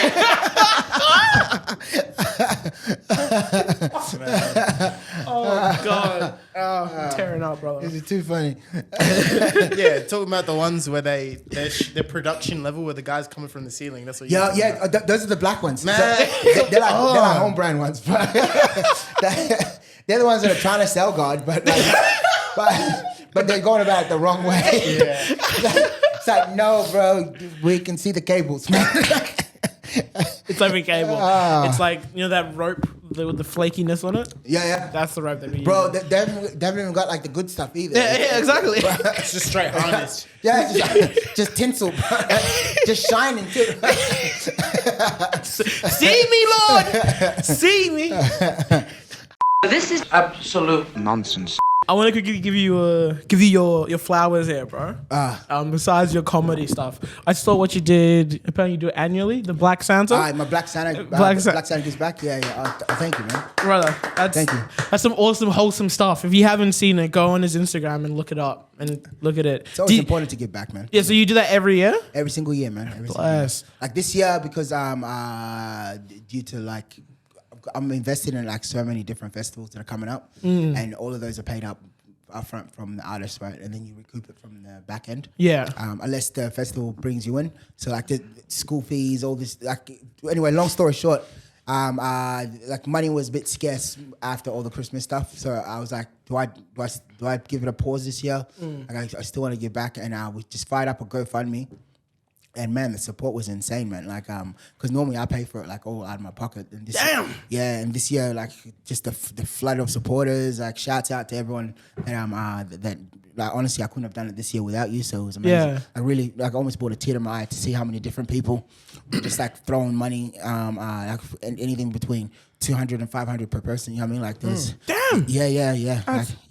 Oh, God. Oh, I'm tearing up, brother. This is too funny. Yeah, talking about the ones where their production level where the guy's coming from the ceiling. That's what you're Those are the black ones. Man. They're like home brand ones. They're the ones that are trying to sell God, but they're going about it the wrong way. Yeah. It's like, no, bro, we can see the cables, man. It's like a cable. It's like, you know that rope with the flakiness on it? Yeah. That's the rope that we use. Bro, they haven't even got like the good stuff either. Yeah, exactly. It's just straight harness. Yeah, just tinsel, bro. Just shining too. See me, Lord. See me. This is absolute nonsense. I want to give you your flowers here, bro. Besides your comedy stuff, I saw what you did. Apparently, you do it annually. The Black Santa. My Black Santa. Black Santa gives back. Yeah. Thank you, man. Brother, Thank you. That's some awesome, wholesome stuff. If you haven't seen it, go on his Instagram and look it up and look at it. It's always important to give back, man. Yeah, so you do that every year? Every single year, man. Every single year. Bless. Like this year, because due to like, I'm invested in like so many different festivals that are coming up, and all of those are paid up upfront from the artist, right? And then you recoup it from the back end. Yeah. Unless the festival brings you in. So like the school fees, all this. Like anyway, long story short, like money was a bit scarce after all the Christmas stuff. So I was like, do I give it a pause this year? Like I still want to give back, and we just fired up a GoFundMe. And man, the support was insane, man. Like, because normally I pay for it like all out of my pocket. And this and this year, like, just the flood of supporters. Like, shouts out to everyone. And that like honestly, I couldn't have done it this year without you. So it was amazing. Yeah. I really like almost brought a tear to my eye to see how many different people were just like throwing money, like anything between 200 and 500 per person. You know what I mean? Like, there's yeah.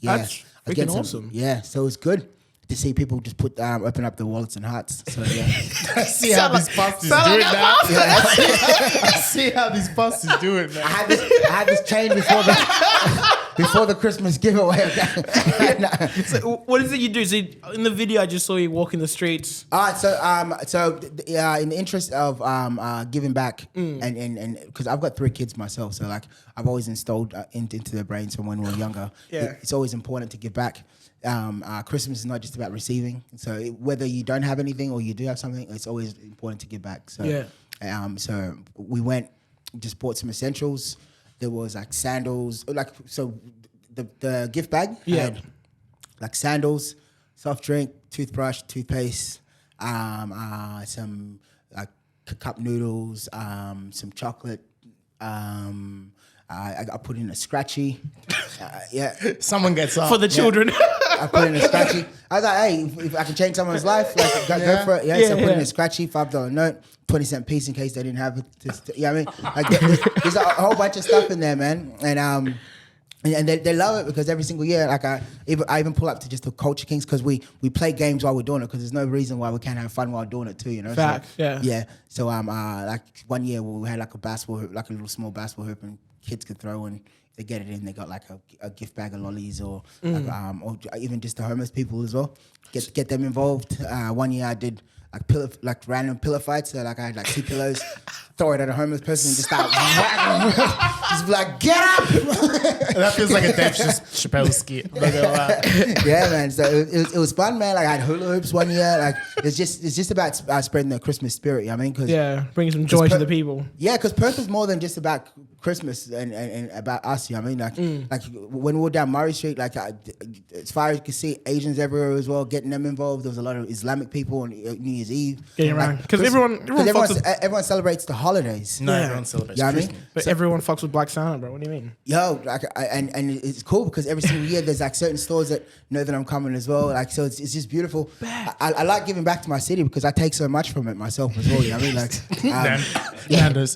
That's freaking awesome. Yeah, so it's good to see people just open up their wallets and hearts. So yeah. See how these pastors do it now. I see how these pastors do it, man. I had this chain before the Christmas giveaway. So what is it you do? So in the video, I just saw you walking the streets. So in the interest of giving back, and because I've got 3 kids myself, so like I've always installed into their brains from when we were younger. Yeah. It's always important to give back. Christmas is not just about receiving. So whether you don't have anything or you do have something, it's always important to give back. So so we went, just bought some essentials. There was like sandals, like so the gift bag had like sandals, soft drink, toothbrush, toothpaste, some like cup noodles, some chocolate. I put in a scratchy. Someone gets up. For the children. I put in a scratchy. I was like, hey, if I can change someone's life, like, go for it. So I put in a scratchy, $5 note, 20-cent piece in case they didn't have it. You know what I mean? Like, there's a whole bunch of stuff in there, man. And they love it because every single year, like I even pull up to just the Culture Kings because we play games while we're doing it because there's no reason why we can't have fun while doing it too, you know? Fact, so, yeah. So like one year we had like a basketball hoop, like a little small basketball hoop, and kids could throw, and if they get it in, they got like a gift bag of lollies or or even just the homeless people as well. Get them involved. One year I did like random pillow fights. So like I had like 2 pillows, throw it at a homeless person and just start whacking them. Just be like, get up! That feels like a Dave Chappelle skit. I'm not gonna lie. Yeah, man. So it was fun, man. Like I had hula hoops one year. Like it's just about spreading the Christmas spirit. You know what I mean? Bringing some joy to the people. Yeah, because Perth is more than just about Christmas and about us. You know what I mean? Like when we were down Murray Street, like as far as you can see, Asians everywhere as well, getting them involved. There was a lot of Islamic people on New Year's Eve. Getting around because everyone celebrates the holidays. No, everyone celebrates. You know what I mean? But everyone fucks with Black Santa, bro. What do you mean? Yo, like, and it's cool because every single year there's like certain stores that know that I'm coming as well. Like, so it's just beautiful. I like giving back to my city because I take so much from it myself as well. You know what I mean? Like, Nando's.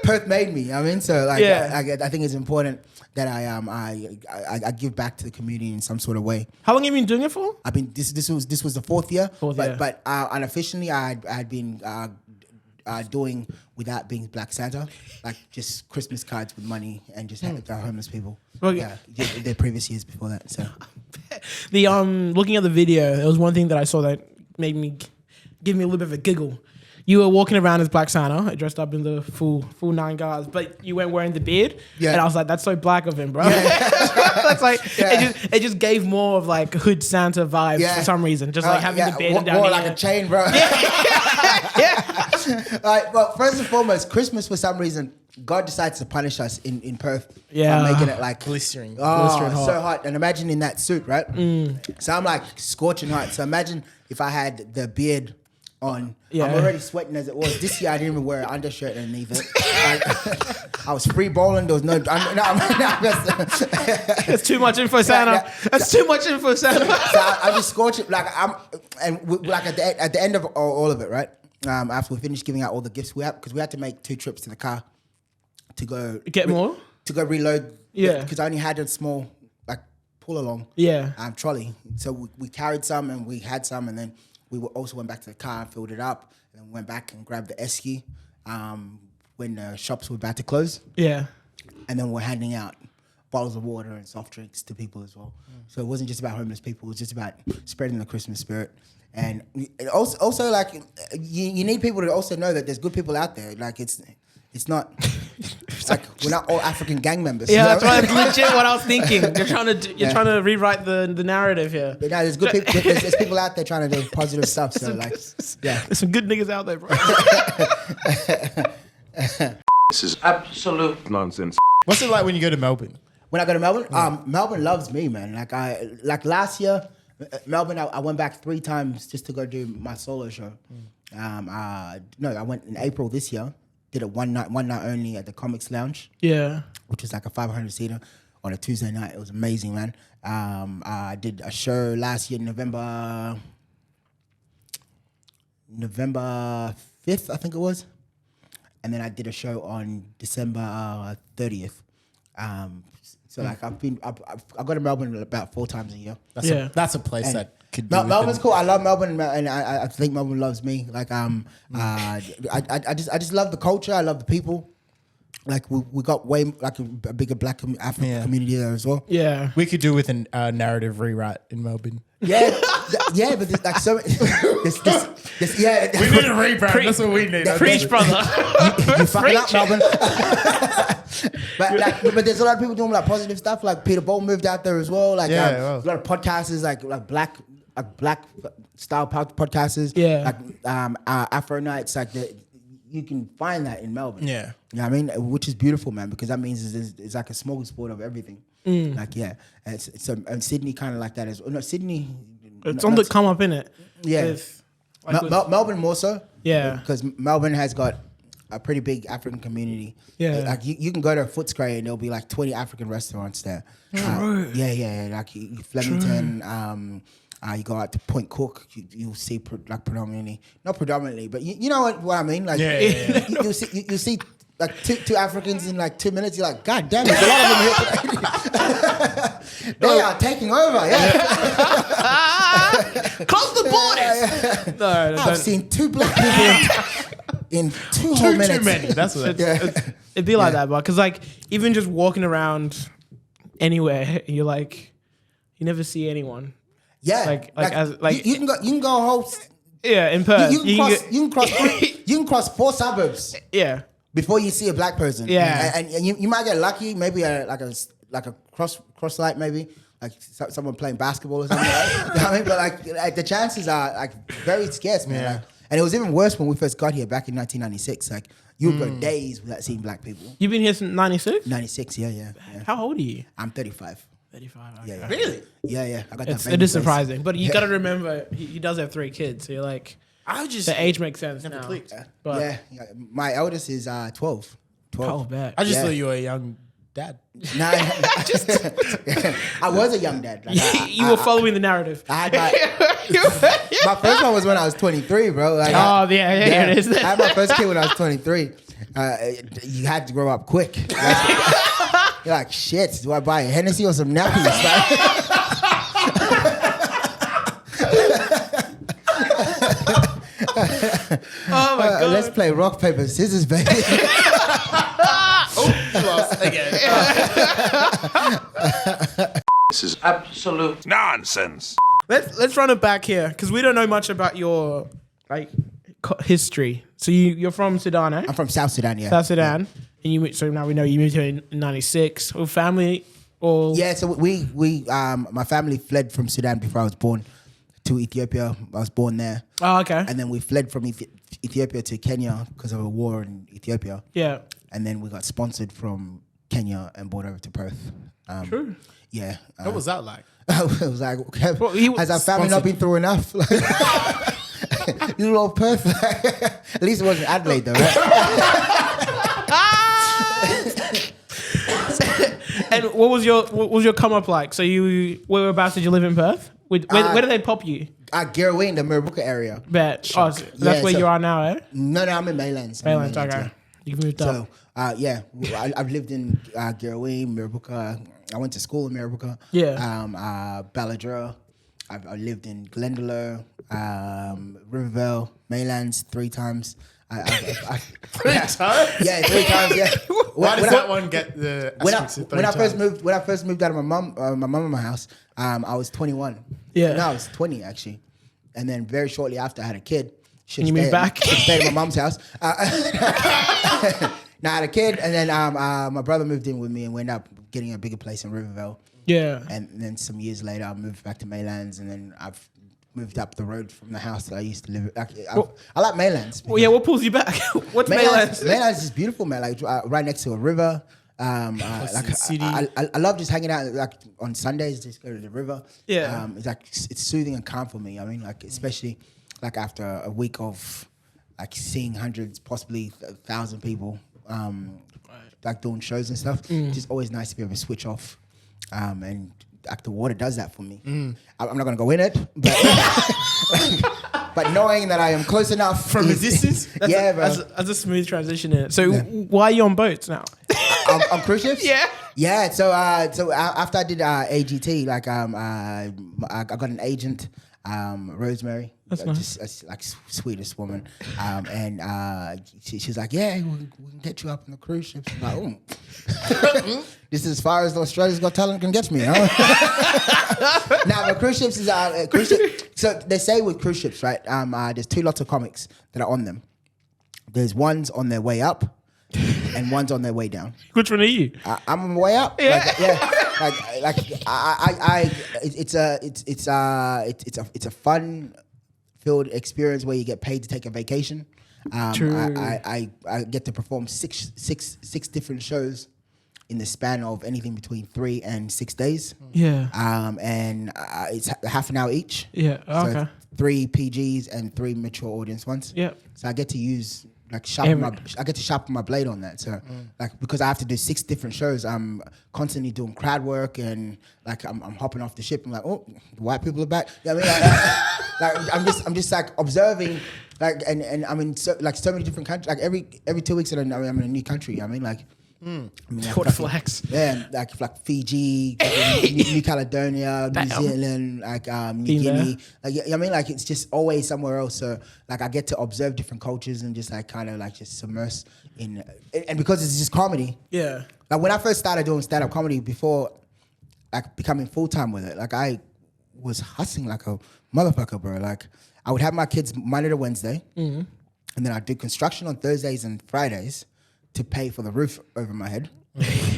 Perth made me. You know what I mean, so like, I think it's important that I give back to the community in some sort of way. How long have you been doing it for? I've been this was the 4th year. Year. But unofficially, I had been doing without being Black Santa, like just Christmas cards with money and just hand it to homeless people. Well, yeah, the previous years before that. So The looking at the video, there was one thing that I saw that made me give me a little bit of a giggle. You were walking around as Black Santa, dressed up in the full 9 guards, but you weren't wearing the beard. Yeah. And I was like, that's so Black of him, bro. Yeah. That's like it just gave more of like Hood Santa vibes for some reason. Just like having the beard and down more here. like a chain, bro. Like, well, first and foremost, Christmas for some reason, God decides to punish us in Perth. Yeah. By making it like Glistering. glistering hot. So hot. And imagine in that suit, right? So I'm like scorching hot. So imagine if I had the beard on. Yeah. I'm already sweating as it was. This year I didn't even wear an undershirt underneath it. Like, I was free bowling. There was no. That's too much info, Santa. That's too much info, Santa. So I just scorched it like like at the end of all of it, right? After we finished giving out all the gifts we had, because we had to make 2 trips to the car to go Get more? to go reload. Yeah. Because I only had a small like pull along. Yeah. Trolley. So we carried some and we had some, and then we also went back to the car and filled it up, and then went back and grabbed the esky when the shops were about to close. Yeah. And then we're handing out bottles of water and soft drinks to people as well. So it wasn't just about homeless people. It was just about spreading the Christmas spirit. And it also like you need people to also know that there's good people out there. Like it's not like we're not all African gang members. Yeah, you know? that's legit what I was thinking. You're trying to rewrite the narrative here. But no, there's good people. There's people out there trying to do positive stuff. So like, yeah, there's some good niggas out there, bro. This is absolute nonsense. What's it like when you go to Melbourne? when I go to Melbourne, Melbourne loves me, man. Like last year, Melbourne, I went back 3 times just to go do my solo show. I went in April this year. Did it one night only at the Comics Lounge. Yeah. Which is like a 500-seater on a Tuesday night. It was amazing, man. I did a show last year, November 5th, I think it was. And then I did a show on December 30th. So like I go to Melbourne about 4 times a year. That's a place that could be Melbourne's cool. I love Melbourne, and I think Melbourne loves me. Like I just love the culture. I love the people. Like we got way like a bigger Black African community there as well. Yeah, we could do with a narrative rewrite in Melbourne. Yeah, but there's like so. We need a rebrand. That's what we need. Preach, brother. You fucking up, Melbourne. but there's a lot of people doing like positive stuff. Like Peter Bowl moved out there as well. Like a lot of podcasters, like black style podcasters. Yeah, like Afro nights. Like you can find that in Melbourne. Yeah, you know what I mean, which is beautiful, man, because that means it's like a smorgasbord of everything. Like and Sydney kind of like that as well. No, Sydney. It's on the come up, innit? Yeah. Melbourne more so. Yeah. Because Melbourne has got a pretty big African community. Yeah. Like you can go to Footscray and there'll be like 20 African restaurants there. Yeah. Like Flemington. You go out to Point Cook, you'll see like not predominantly, but you know what I mean. Like you'll see like two Africans in like 2 minutes. You're like, God damn, there's a lot of them here. They are taking over. Close the borders. No, I've seen 2 black people in 2 whole minutes. Too many. That's what it'd be like that, but because like even just walking around anywhere, you're like, you never see anyone. Yeah, like you can go a whole. Yeah, in Perth. You can cross 4 suburbs. Yeah. Before you see a black person. Yeah. And you might get lucky, maybe like a cross light, maybe like someone playing basketball or something. You know what I mean? But like the chances are like very scarce, man. Yeah. Like, and it was even worse when we first got here back in 1996. Like you would go days without seeing black people. You've been here since 96? 96, yeah. How old are you? I'm 35. 35. Okay. Yeah. Really? Yeah. I got it is surprising, but you got to remember he does have 3 kids, so you're like, the age makes sense now. But my eldest is 12. Oh, bad. I just thought you were a young dad. Nah, I was a young dad. Like, you were following the narrative. I had my first one was when I was 23, bro. Like, here it is. I had my first kid when I was 23. You had to grow up quick. You're like, shit, do I buy a Hennessy or some nappies? Oh my god! let's play rock, paper, scissors, baby. Lost again. This is absolute nonsense. Let's run it back here because we don't know much about your history. So you're from Sudan, eh? I'm from South Sudan, yeah. South Sudan, and so now we know you moved here in '96. Or family, or Yeah, so we my family fled from Sudan before I was born to Ethiopia. I was born there. Oh, okay. And then we fled from Ethiopia to Kenya because of a war in Ethiopia. Yeah. And then we got sponsored from Kenya and brought over to Perth. True. Yeah. What was that like? It was like, Well, he was has our family not been through enough? Like, little old Perth. At least it wasn't Adelaide though, right? And what was your come up like? So whereabouts did you live in Perth? Where did they pop you? Garraway in the Mirrabooka area. Bet. Oh, so that's where you are now, eh? No, I'm in Maylands. Mainland, okay. You moved up. So, I've lived in Garraway, Mirrabooka. I went to school in Mirrabooka. Yeah. Balladra. I lived in Glendalough, Riverville, Maylands 3 times. Three times? Yeah, 3 times. Yeah. Why does that one get the When I first moved out of my mum and my house, I was 21. Yeah. No, I was 20 actually, and then very shortly after I had a kid. You moved back? Stayed at my mom's house. Now I had a kid, and then my brother moved in with me, and we ended up getting a bigger place in Riverville. Yeah. And then some years later, I moved back to Maylands, and then I've moved up the road from the house that I used to live. I like Maylands. Well, yeah. What pulls you back? What's Maylands? Maylands is beautiful, man. Like right next to a river. city. I love just hanging out. Like on Sundays, just go to the river. Yeah. It's like it's soothing and calm for me. I mean, like especially like after a week of like seeing hundreds, possibly 1,000 people, like doing shows and stuff. It's just always nice to be able to switch off. And like the water does that for me. I'm not gonna go in it, but but knowing that I am close enough From a distance? Yeah, bro. As a smooth transition in it. So why are you on boats now? On cruise ships? Yeah. Yeah. So after I did AGT, like I got an agent, Rosemary. That's nice. Just like sweetest woman. And she's like, yeah, we can get you up on the cruise ships. I'm like, this is as far as the Australia's Got Talent can get me. Huh? Now, the cruise ships is cruise ship. So they say with cruise ships, right? There's 2 lots of comics that are on them. There's ones on their way up, and one's on their way down. Which one are you? I'm on my way up. Yeah. It's a fun filled experience where you get paid to take a vacation. True. I get to perform six different shows in the span of anything between 3 and 6 days. Yeah. And it's half an hour each. Yeah. Okay. So 3 PGs and 3 mature audience ones. Yeah. So I get to use sharpen my blade on that. So like because I have to do 6 different shows, I'm constantly doing crowd work and like I'm hopping off the ship. I'm like, oh, the white people are back. You know what I mean? Like I'm just like observing, like and I'm in so many different countries. Like every 2 weeks I'm in a new country. I mean like. Quarter flags. Yeah, like Fiji, New Caledonia, New Zealand, like New Guinea. Like I mean, like it's just always somewhere else. So like I get to observe different cultures and just like kind of like just submerse in, and because it's just comedy. Yeah. Like when I first started doing stand-up comedy before, like becoming full-time with it, like I was hustling like a motherfucker, bro. Like I would have my kids Monday to Wednesday, and then I'd do construction on Thursdays and Fridays to pay for the roof over my head.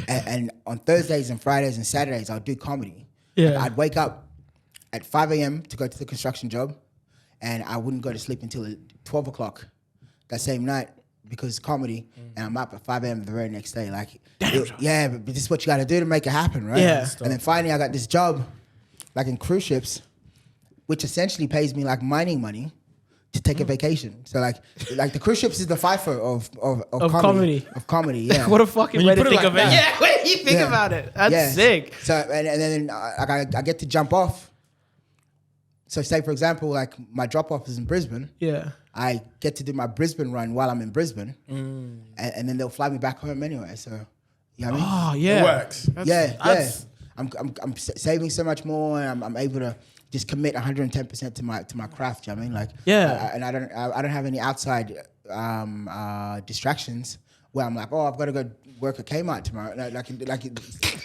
And on Thursdays and Fridays and Saturdays, I'd do comedy. Yeah. Like I'd wake up at 5 a.m. to go to the construction job, and I wouldn't go to sleep until 12 o'clock that same night because comedy, and I'm up at 5 a.m. the very next day. Like, yeah, but this is what you got to do to make it happen, right? Yeah. And then finally I got this job, like in cruise ships, which essentially pays me like mining money to take a vacation. So like the cruise ships is the FIFA of comedy. Of comedy, yeah. What a fucking way to think of it. Yeah, when you think Yeah. about it. That's sick. So and then I get to jump off. So say for example, like my drop off is in Brisbane. Yeah. I get to do my Brisbane run while I'm in Brisbane, and then they'll fly me back home anyway. So you know what I mean? Oh yeah. It works. Yeah. I'm saving so much more, and I'm able to just commit 110% to my craft. You know what I mean, like, and I don't have any outside distractions where I'm like, oh, I've got to go work at Kmart tomorrow.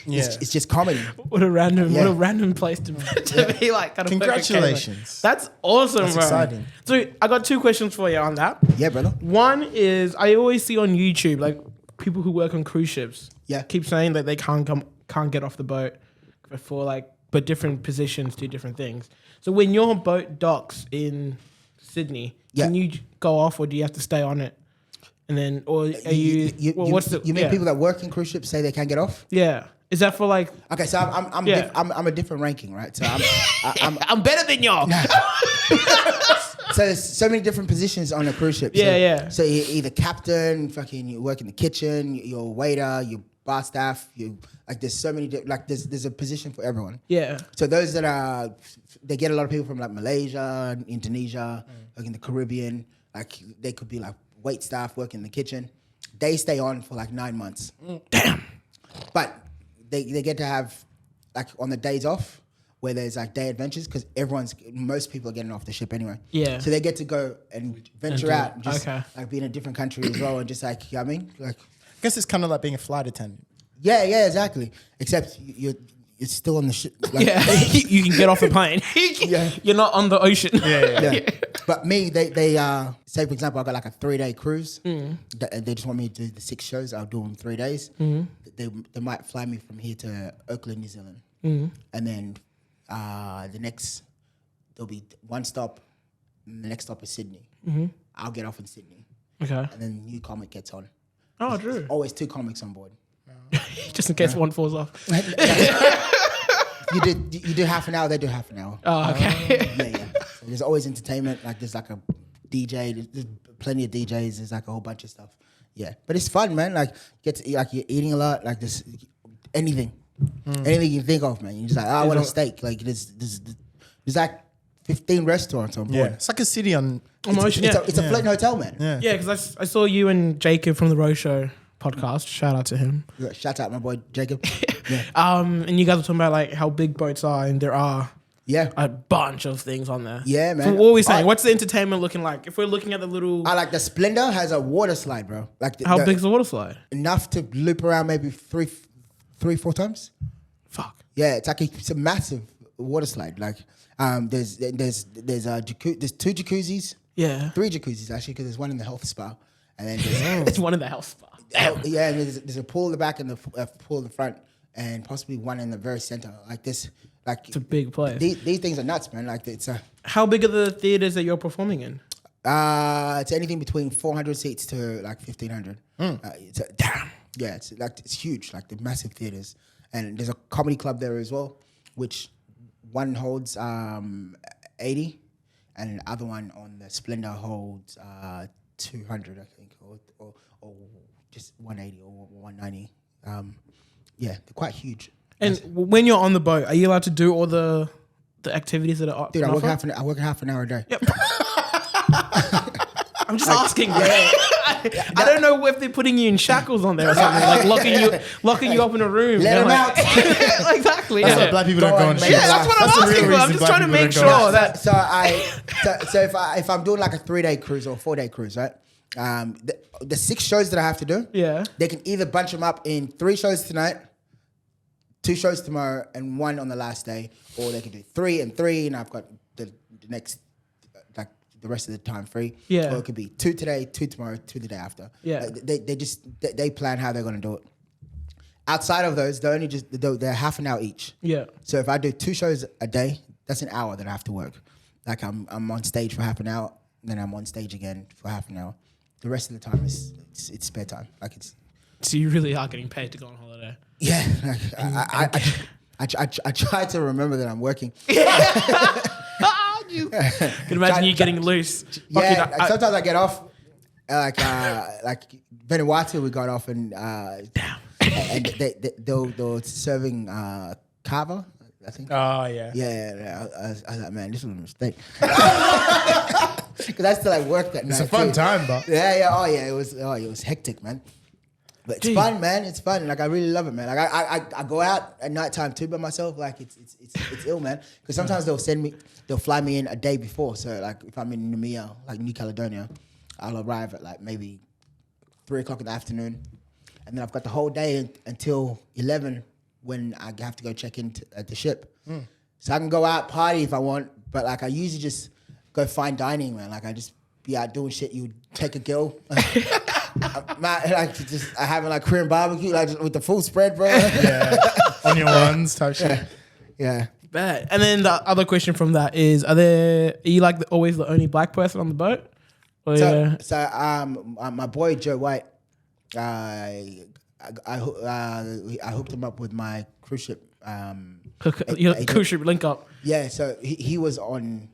It's just comedy. What a random place to be like. Kind of Congratulations. That's awesome, That's bro. exciting. So I got 2 questions for you on that. Yeah, brother. One is I always see on YouTube like people who work on cruise ships. Yeah. Keep saying that they can't get off the boat but different positions do different things. So when your boat docks in Sydney, can you go off or do you have to stay on it? And then, or are you mean people that work in cruise ships say they can't get off? Yeah. Is that for like? Okay, so I'm a different ranking, right? So I'm better than y'all. So there's so many different positions on a cruise ship. So you're either captain, you work in the kitchen, you're a waiter, you're bar staff, there's so many there's a position for everyone. Yeah. So those that they get a lot of people from like Malaysia, Indonesia, like in the Caribbean, like they could be like wait staff, work in the kitchen. They stay on for like 9 months. Damn. But they get to have like on the days off where there's like day adventures because most people are getting off the ship anyway. Yeah. So they get to go and venture out and just like be in a different country as well and just like, you know what I mean? Like, I guess it's kind of like being a flight attendant. Yeah, exactly. Except you're still on the ship. Like, you can get off the plane. You're not on the ocean. Yeah. But me, they say for example, I got like a 3-day cruise. They just want me to do the 6 shows. I'll do them 3 days. They might fly me from here to Auckland, New Zealand, and then there'll be one stop. And the next stop is Sydney. I'll get off in Sydney. Okay. And then new comic gets on. Oh, true. There's always 2 comics on board. Just in case one falls off. You do half an hour, they do half an hour. Oh, okay. Yeah. So there's always entertainment. Like there's like a DJ. There's plenty of DJs. There's like a whole bunch of stuff. Yeah, but it's fun, man. Like get to eat, like you're eating a lot. Like this, anything you think of, man. You're just like, I want a steak. Like there's like 15 restaurants on board. Yeah, it's like a city on. It's a floating hotel, man. Yeah, because I saw you and Jacob from the Row Show podcast. Shout out to him. Yeah, shout out my boy Jacob. Yeah. And you guys were talking about like how big boats are, and there are a bunch of things on there. Yeah, man. So what are we saying? What's the entertainment looking like? If we're looking at the little, like the Splendor has a water slide, bro. Like how big's the water slide? Enough to loop around maybe 3-4 times. Fuck. Yeah, it's a massive water slide. Like there's 2 jacuzzis. Yeah. 3 jacuzzis actually, because there's one in the health spa, and then there's one in the health spa. Yeah, and there's a pool in the back and the pool in the front, and possibly one in the very center. Like this, like it's a big place. These things are nuts, man. Like it's a. How big are the theaters that you're performing in? It's anything between 400 seats to like 1,500. Damn. Yeah, it's huge. Like the massive theaters, and there's a comedy club there as well, which one holds 80, and the other one on the Splendor holds 200, I think, or just 180 or 190. Yeah, they're quite huge. And when you're on the boat, are you allowed to do all the activities that are? Dude, I work half an hour a day. Yep. I'm just asking. I don't know if they're putting you in shackles on there or something, like locking you up in a room. Let them out. Exactly. That's why black people don't go on ships. Yeah, that's what I'm asking for. I'm just trying to make sure that. So if I'm doing like a 3-day cruise or a 4-day cruise, right? The 6 shows that I have to do, they can either bunch them up in 3 shows tonight, 2 shows tomorrow, and 1 on the last day, or they can do 3 and 3, and I've got the next, like the rest of the time free. Yeah. Or it could be 2 today, 2 tomorrow, 2 the day after. Yeah. They plan how they're gonna do it. Outside of those, they're half an hour each. Yeah. So if I do 2 shows a day, that's an hour that I have to work. Like I'm on stage for half an hour, then I'm on stage again for half an hour. The rest of the time it's spare time. Like it's. So you really are getting paid to go on holiday. Yeah, like I try to remember that I'm working. You can imagine you getting loose. Yeah, sometimes I get off. Like Vanuatu, we got off and and they were serving kava, I think. Oh yeah. Yeah. I was like, man, this was a mistake. Because I still like work that night. It's a fun time, bro. Yeah. It was hectic, man. But it's fun, man. It's fun. Like I really love it, man. Like I go out at nighttime too by myself. Like it's ill, man. Because sometimes they'll fly me in a day before. So like if I'm in Namibia, like New Caledonia, I'll arrive at like maybe 3:00 in the afternoon, and then I've got the whole day until 11 when I have to go check in at the ship. So I can go out party if I want, but like I usually just go fine dining, man. Like I just be out doing shit. You take a girl. I having like Korean barbecue, like with the full spread, bro. Yeah, on your ones type shit. Yeah. Bad. And then the other question from that is: are you like always the only black person on the boat? Or My boy Joe White, I hooked him up with my cruise ship. Your cruise ship link up. Yeah, so he was on,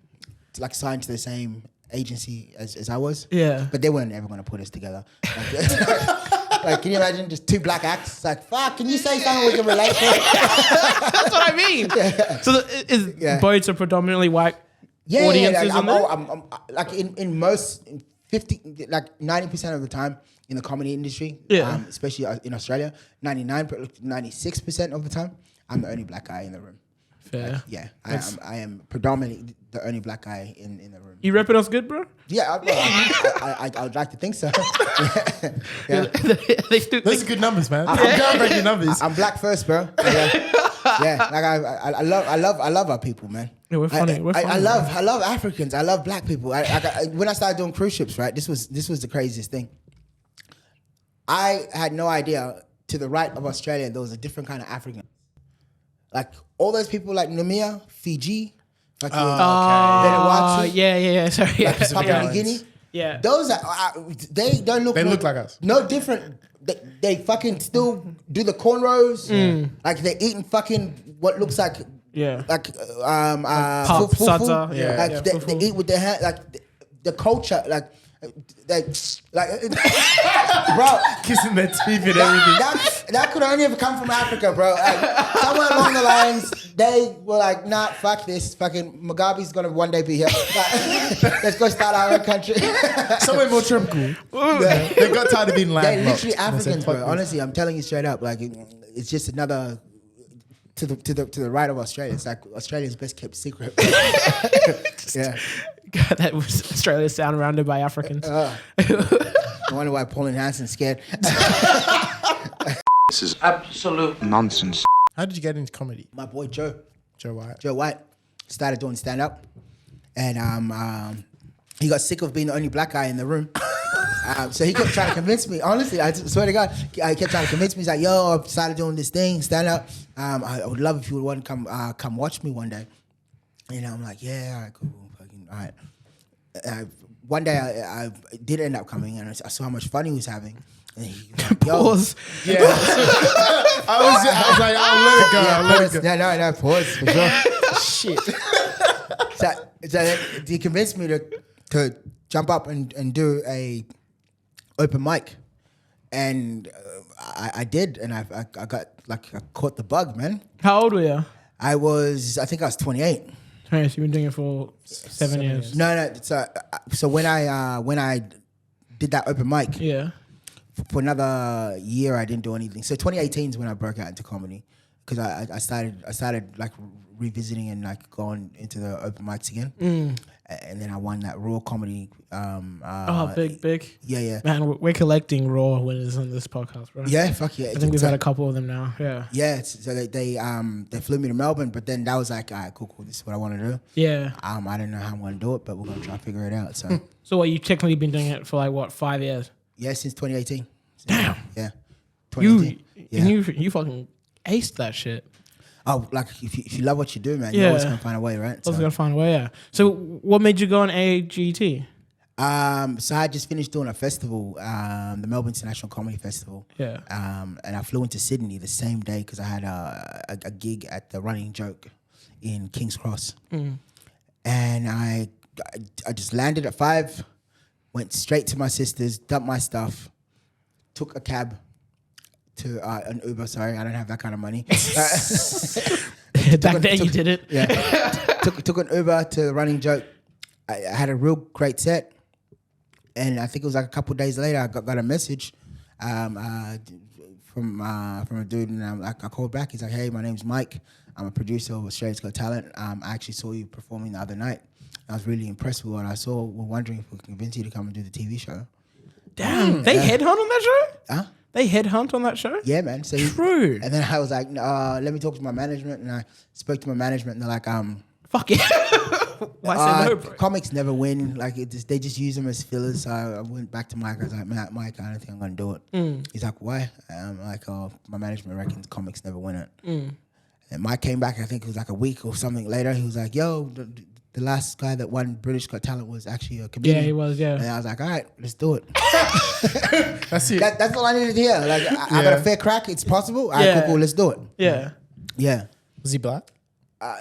like signed to the same agency as I was. Yeah. But they weren't ever going to put us together. Like, can you imagine just two black acts? It's like, fuck, can you say something we can relate to? That's what I mean. Yeah. So boats are predominantly white audiences like, in there? I'm like in most 50, like 90% of the time in the comedy industry, especially in Australia, 96% of the time, I'm the only black guy in the room. Fair. Like, I am predominantly the only black guy in the room. You repping us good, bro? Yeah, I would like to think so. Yeah. Those are good numbers, man. I'm groundbreaking numbers. I'm black first, bro. Yeah, like I love our people, man. Yeah, we're funny. I love Africans. I love black people. When I started doing cruise ships, right? This was the craziest thing. I had no idea to the right of Australia there was a different kind of African. Like all those people, like Namibia, Fiji, like Vanuatu, yeah. Sorry, Papua New Guinea. Yeah, those are they don't look. They look like us. No different. They fucking still do the cornrows. Like they're eating fucking what looks like pop fufu. Fufu. They eat with their hand. Like the culture, like bro, Kissing their teeth and everything. That could only have come from Africa, bro. Like, somewhere along the lines, they were like, nah, fuck this. Fucking Mugabe's gonna one day be here. Let's go start our own country. Somewhere more tropical. Yeah. They got tired of being landlocked. They're literally Africans, bro. Honestly, I'm telling you straight up. Like, it's just another to the right of Australia. It's like Australia's best kept secret. Yeah. God, that was Australia surrounded by Africans. I wonder why Pauline Hanson's scared. This is absolute nonsense. How did you get into comedy? My boy Joe White started doing stand up, and he got sick of being the only black guy in the room. So he kept trying to convince me. Honestly, I swear to God, he kept trying to convince me. He's like, "Yo, I've started doing this thing, stand up. I would love if you would want to come watch me one day." And I'm like, "Yeah, all right, cool, fucking all right." One day I did end up coming, and I saw how much fun he was having. And he was like, Pause. Yeah. I was like, I'll let it go. I'll let it go. No, pause for sure. Shit. So he convinced me to jump up and do a open mic, and I did, and I got like I caught the bug, man. How old were you? I think I was 28. So you've been doing it for 7 years. No. So when I did that open mic, for another year I didn't do anything. So 2018 is when I broke out into comedy, because I started like revisiting and like going into the open mics again. And then I won that Raw comedy. Big. Yeah. Man, we're collecting Raw winners on this podcast, bro. Yeah, fuck yeah. I think we've had a couple of them now. Yeah. Yeah. So they flew me to Melbourne, but then that was like, all right, cool. This is what I want to do. Yeah. I don't know how I'm going to do it, but we're going to try to figure it out. So. So what, you technically been doing it for like what, 5 years? Yeah, since 2018. Damn. Yeah. 2018. You fucking aced that shit. Oh, like if you love what you do, man, you're always gonna find a way, right? Always gonna find a way, yeah. So what made you go on AGT? So I just finished doing a festival, the Melbourne International Comedy Festival. Yeah. And I flew into Sydney the same day because I had a gig at the Running Joke in King's Cross. And I just landed at 5, went straight to my sister's, dumped my stuff, took a cab to an Uber. Sorry, I don't have that kind of money. Back then you did it. Yeah. took an Uber to the Running Joke. I had a real great set, and I think it was like a couple of days later I got a message from a dude, and I called back. He's like, "Hey, my name's Mike. I'm a producer of Australia's Got Talent. I actually saw you performing the other night. I was really impressed with what I saw. We're wondering if we can convince you to come and do the TV show." Damn, they headhunt on that show? Huh? They headhunt on that show? Yeah, man. So True. And then I was like, let me talk to my management, and I spoke to my management, and they're like, Fuck it. Why say no, bro? comics never win. Like they just use them as fillers. So I went back to Mike. I was like, Mike, I don't think I'm gonna do it. He's like, why? I'm like, oh, my management reckons comics never win it. And Mike came back. I think it was like a week or something later. He was like, yo, the last guy that won British Got Talent was actually a comedian. Yeah, he was. Yeah. And I was like, all right, let's do it. That's it. That's all I needed to hear. Like I got a fair crack. It's possible. All right, cool, let's do it. Yeah. Yeah. Was he black?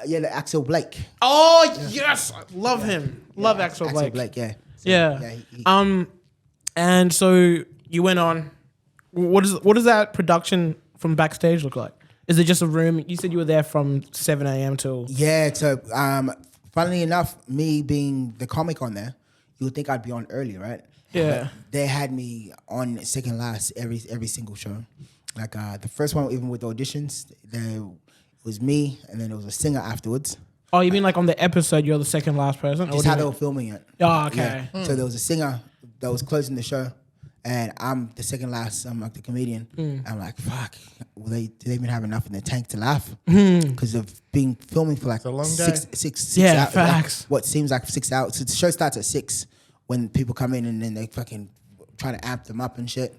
Yeah, the Axel Blake. Oh yes, I love him. Love Axel Axel Blake. Blake, yeah. So, Yeah. he- And so you went on. What does that production from backstage look like? Is it just a room? You said you were there from 7 a.m. till. Yeah, so funnily enough, me being the comic on there, you would think I'd be on early, right? Yeah. But they had me on second last every single show. Like the first one, even with the auditions, there was me, and then there was a singer afterwards. Oh, you mean like on the episode you're the second last person? Just how they were filming it. Oh, okay. Yeah. So there was a singer that was closing the show, and I'm the second last. I'm like the comedian. I'm like, fuck. Do they even have enough in the tank to laugh? Because of being filming for like a long six Yeah, hours. facts. Like, what seems like 6 hours. So the show starts at 6 when people come in, and then they fucking try to amp them up and shit.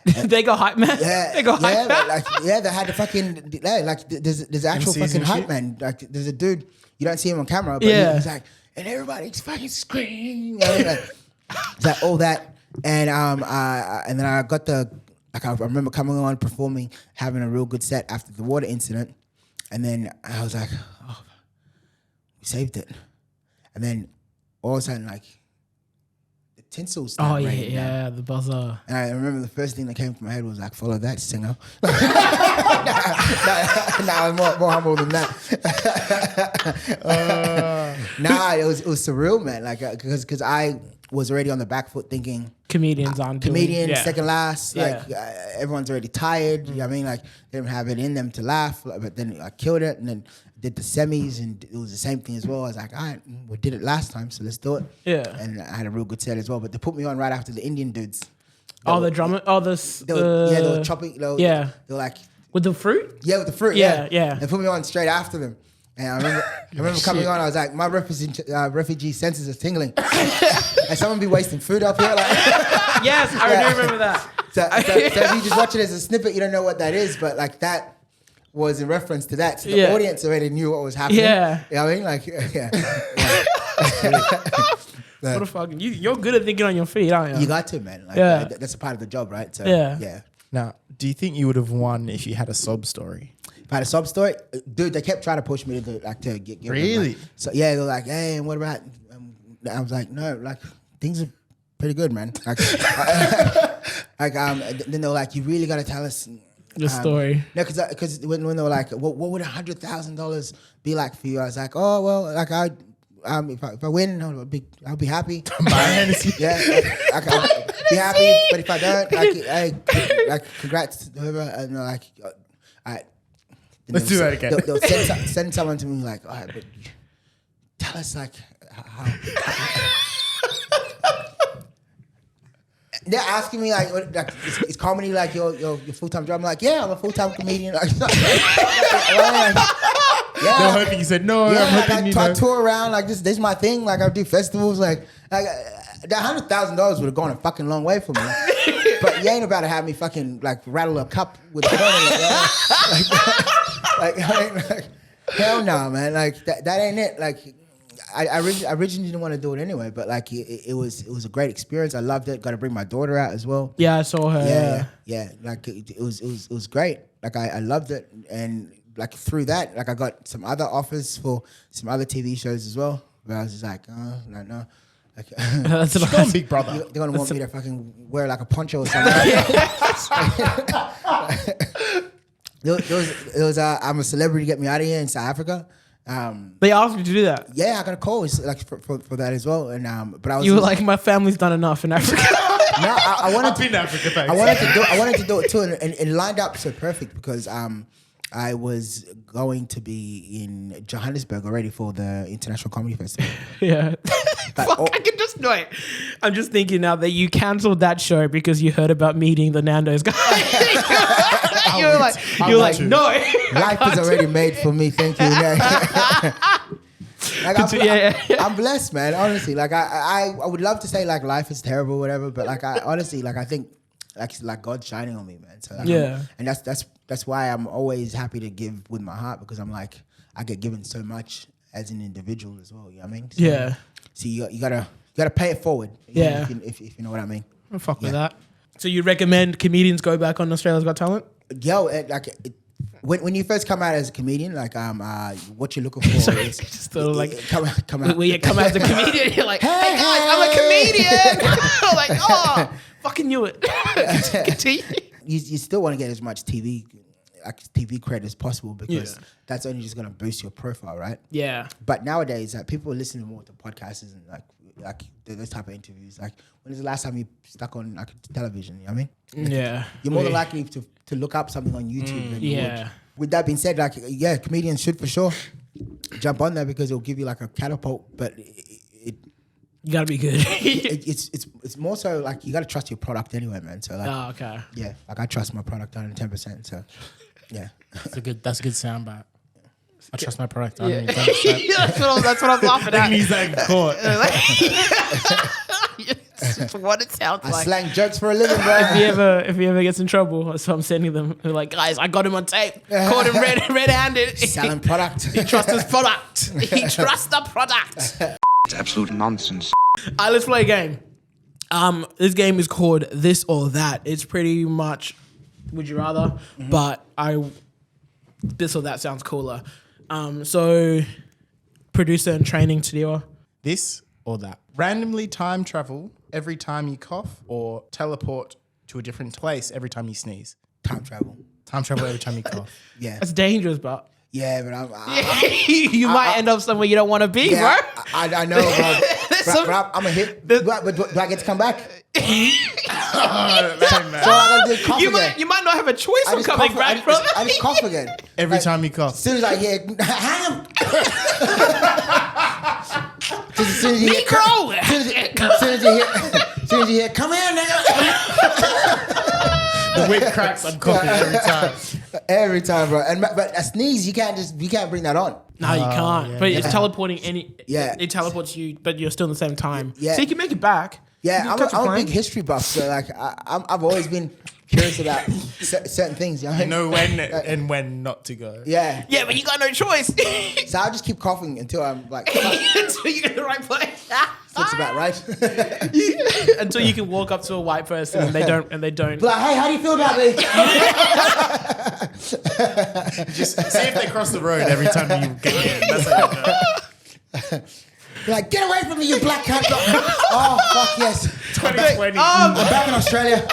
They go hype man. Yeah, They go hype man. they had the fucking there's actual MCs fucking and hype shit? man. Like there's a dude you don't see him on camera, but Yeah. he's like, and everybody's fucking screaming. It's like all that, and and then I got I remember coming on performing, having a real good set after the water incident, and then I was like, oh, we saved it, and then all of a sudden like. Tinsel Oh started yeah, raining down. yeah, the buzzer. And I remember the first thing that came to my head was like, follow that singer. Nah, I'm more humble than that. Nah, it was surreal, man. Like, because I was already on the back foot thinking, Comedians on doing- comedian, yeah. second last. Yeah. Like, everyone's already tired. You know what I mean? Like, they didn't have it in them to laugh. But then I killed it, and then did the semis, and it was the same thing as well. I was like, all right, we did it last time, so let's do it. Yeah. And I had a real good set as well. But they put me on right after the Indian dudes. Oh, the drummer. Oh, They were chopping. They were like, with the fruit. yeah, with the fruit. Yeah, Yeah, yeah. They put me on straight after them. And I remember coming on. I was like, my refugee senses are tingling. And someone be wasting food up here. Like, Yes, I do remember that. so if you just watch it as a snippet, you don't know what that is. But like that was in reference to that. So the Yeah. audience already knew what was happening. Yeah. You know what I mean? Like, yeah. What the fuck? You're good at thinking on your feet, aren't you? You got to, man. Like, Yeah. that's a part of the job, right? So, Yeah. yeah. Now, do you think you would have won if you had a sob story? If I had a sob story, dude, they kept trying to push me to get Really? like, so yeah, they're like, hey, and what about? I was like, no, like things are pretty good, man. Like, then they're like, you really got to tell us The story. No, because when they were like, what would $100,000 be like for you? I was like, oh well, like if I win, I'll be happy. Yeah, I'll be happy. But if I don't, like congrats to whoever. And they're like, all right. Let's do that again. They'll send someone to me like, all right, but tell us like how. They're asking me like is comedy like your full-time job? I'm like, yeah, I'm a full-time comedian. Like, yeah. They're hoping you said no. Yeah, I'm hoping like, I tour around like this is my thing. Like I do festivals. Like that $100,000 would have gone a fucking long way for me. But you ain't about to have me fucking like rattle a cup with a like hell no, man. Like that ain't it. Like I originally didn't want to do it anyway, but like it was a great experience. I loved it. Got to bring my daughter out as well. Yeah, I saw her. Yeah. Like it was great. Like I loved it, and like through that, like I got some other offers for some other TV shows as well. But I was just like, oh, no. Like, That's She's gone Big Brother. they're gonna want me to fucking wear like a poncho or something. It was I'm a celebrity, get me out of here in South Africa. They asked you to do that. Yeah, I got a call like for that as well. And but I was You were like, my family's done enough in Africa. I wanted I've been to Africa, thanks. I wanted to do it too, and it lined up so perfect because I was going to be in Johannesburg already for the International Comedy Festival. Yeah. But Fuck, I can just do it. I'm just thinking now that you cancelled that show because you heard about meeting the Nando's guy. You're like, no. Life is already made for me. Thank you. Like, I'm blessed, man. Honestly, like I would love to say like life is terrible, whatever, but like I honestly like I think like God's shining on me, man. So like, and that's why I'm always happy to give with my heart because I'm like I get given so much as an individual as well. You know what I mean? So, So you gotta pay it forward. If you know what I mean. I'm fuck with that. So you recommend comedians go back on Australia's Got Talent? Yo, when you first come out as a comedian, like what you're looking for is just like come out. When you come out as a comedian, you're like, hey guys, I'm a comedian. I'm like, oh, fucking knew it. Continue. You still want to get as much TV credit as possible because that's only just going to boost your profile, right? Yeah. But nowadays, people are listening more to podcasts and like those type of interviews. Like, when is the last time you stuck on television? You know what I mean? Yeah. You're more than likely to look up something on YouTube than you would. With that being said, comedians should for sure jump on there because it'll give you like a catapult, but you gotta be good. it's more so like you gotta trust your product anyway, man. So like, okay. Yeah, like I trust my product 110%. So yeah, that's a good soundbite. I trust my product. I Yeah. That's what I'm laughing at. He's like caught. It's what it sounds I like. slang jokes for a living, bro. If he ever gets in trouble, that's what I'm sending them. They're like, guys, I got him on tape. Caught him red-handed. Selling product. He trusts his product. He trusts the product. It's absolute nonsense. Let's play a game. This game is called This or That. It's pretty much would you rather, but this or that sounds cooler. So producer and training Tadiwa. This or that. Randomly time travel every time you cough or teleport to a different place every time you sneeze. Time travel. Time travel every time you cough. Yeah. That's dangerous, but Yeah, but you might end up somewhere you don't want to be, bro. I know, bro. But I'm a hit. Do I get to come back? So I gotta do cough again. You might not have a choice of coming back, bro. I just cough again. Every time you cough. As soon as I hear, hang him. As soon as you hear, come here, nigga. The whip cracks, I'm coughing every time. Every time, bro. But a sneeze, you can't bring that on. No, you can't. Yeah, but it's teleporting it teleports you, but you're still in the same time. Yeah. So you can make it back. Yeah, I'm a big history buff, so like I've always been curious about certain things. You know when and when not to go. Yeah. Yeah, but you got no choice. So I'll just keep coughing until I'm like until you get the right place. That's about right. Until you can walk up to a white person and they don't. Like, hey, how do you feel about me? Just see if they cross the road every time you get in. That's how you know. Like, get away from me, you black cunt. Oh, fuck yes. 2020. I'm back in Australia.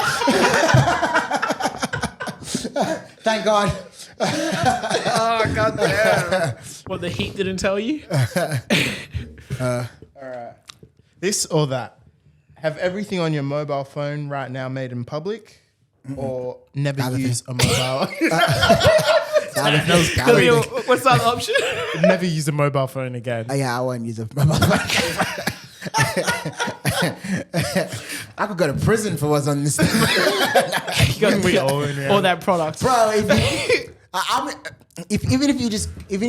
Thank God. Oh, God damn. What, the heat didn't tell you? All right. This or that. Have everything on your mobile phone right now made in public or never use a mobile... What's that option? Never use a mobile phone again. Yeah, I won't use a mobile phone. I could go to prison for what's on this thing. All that product. Bro, even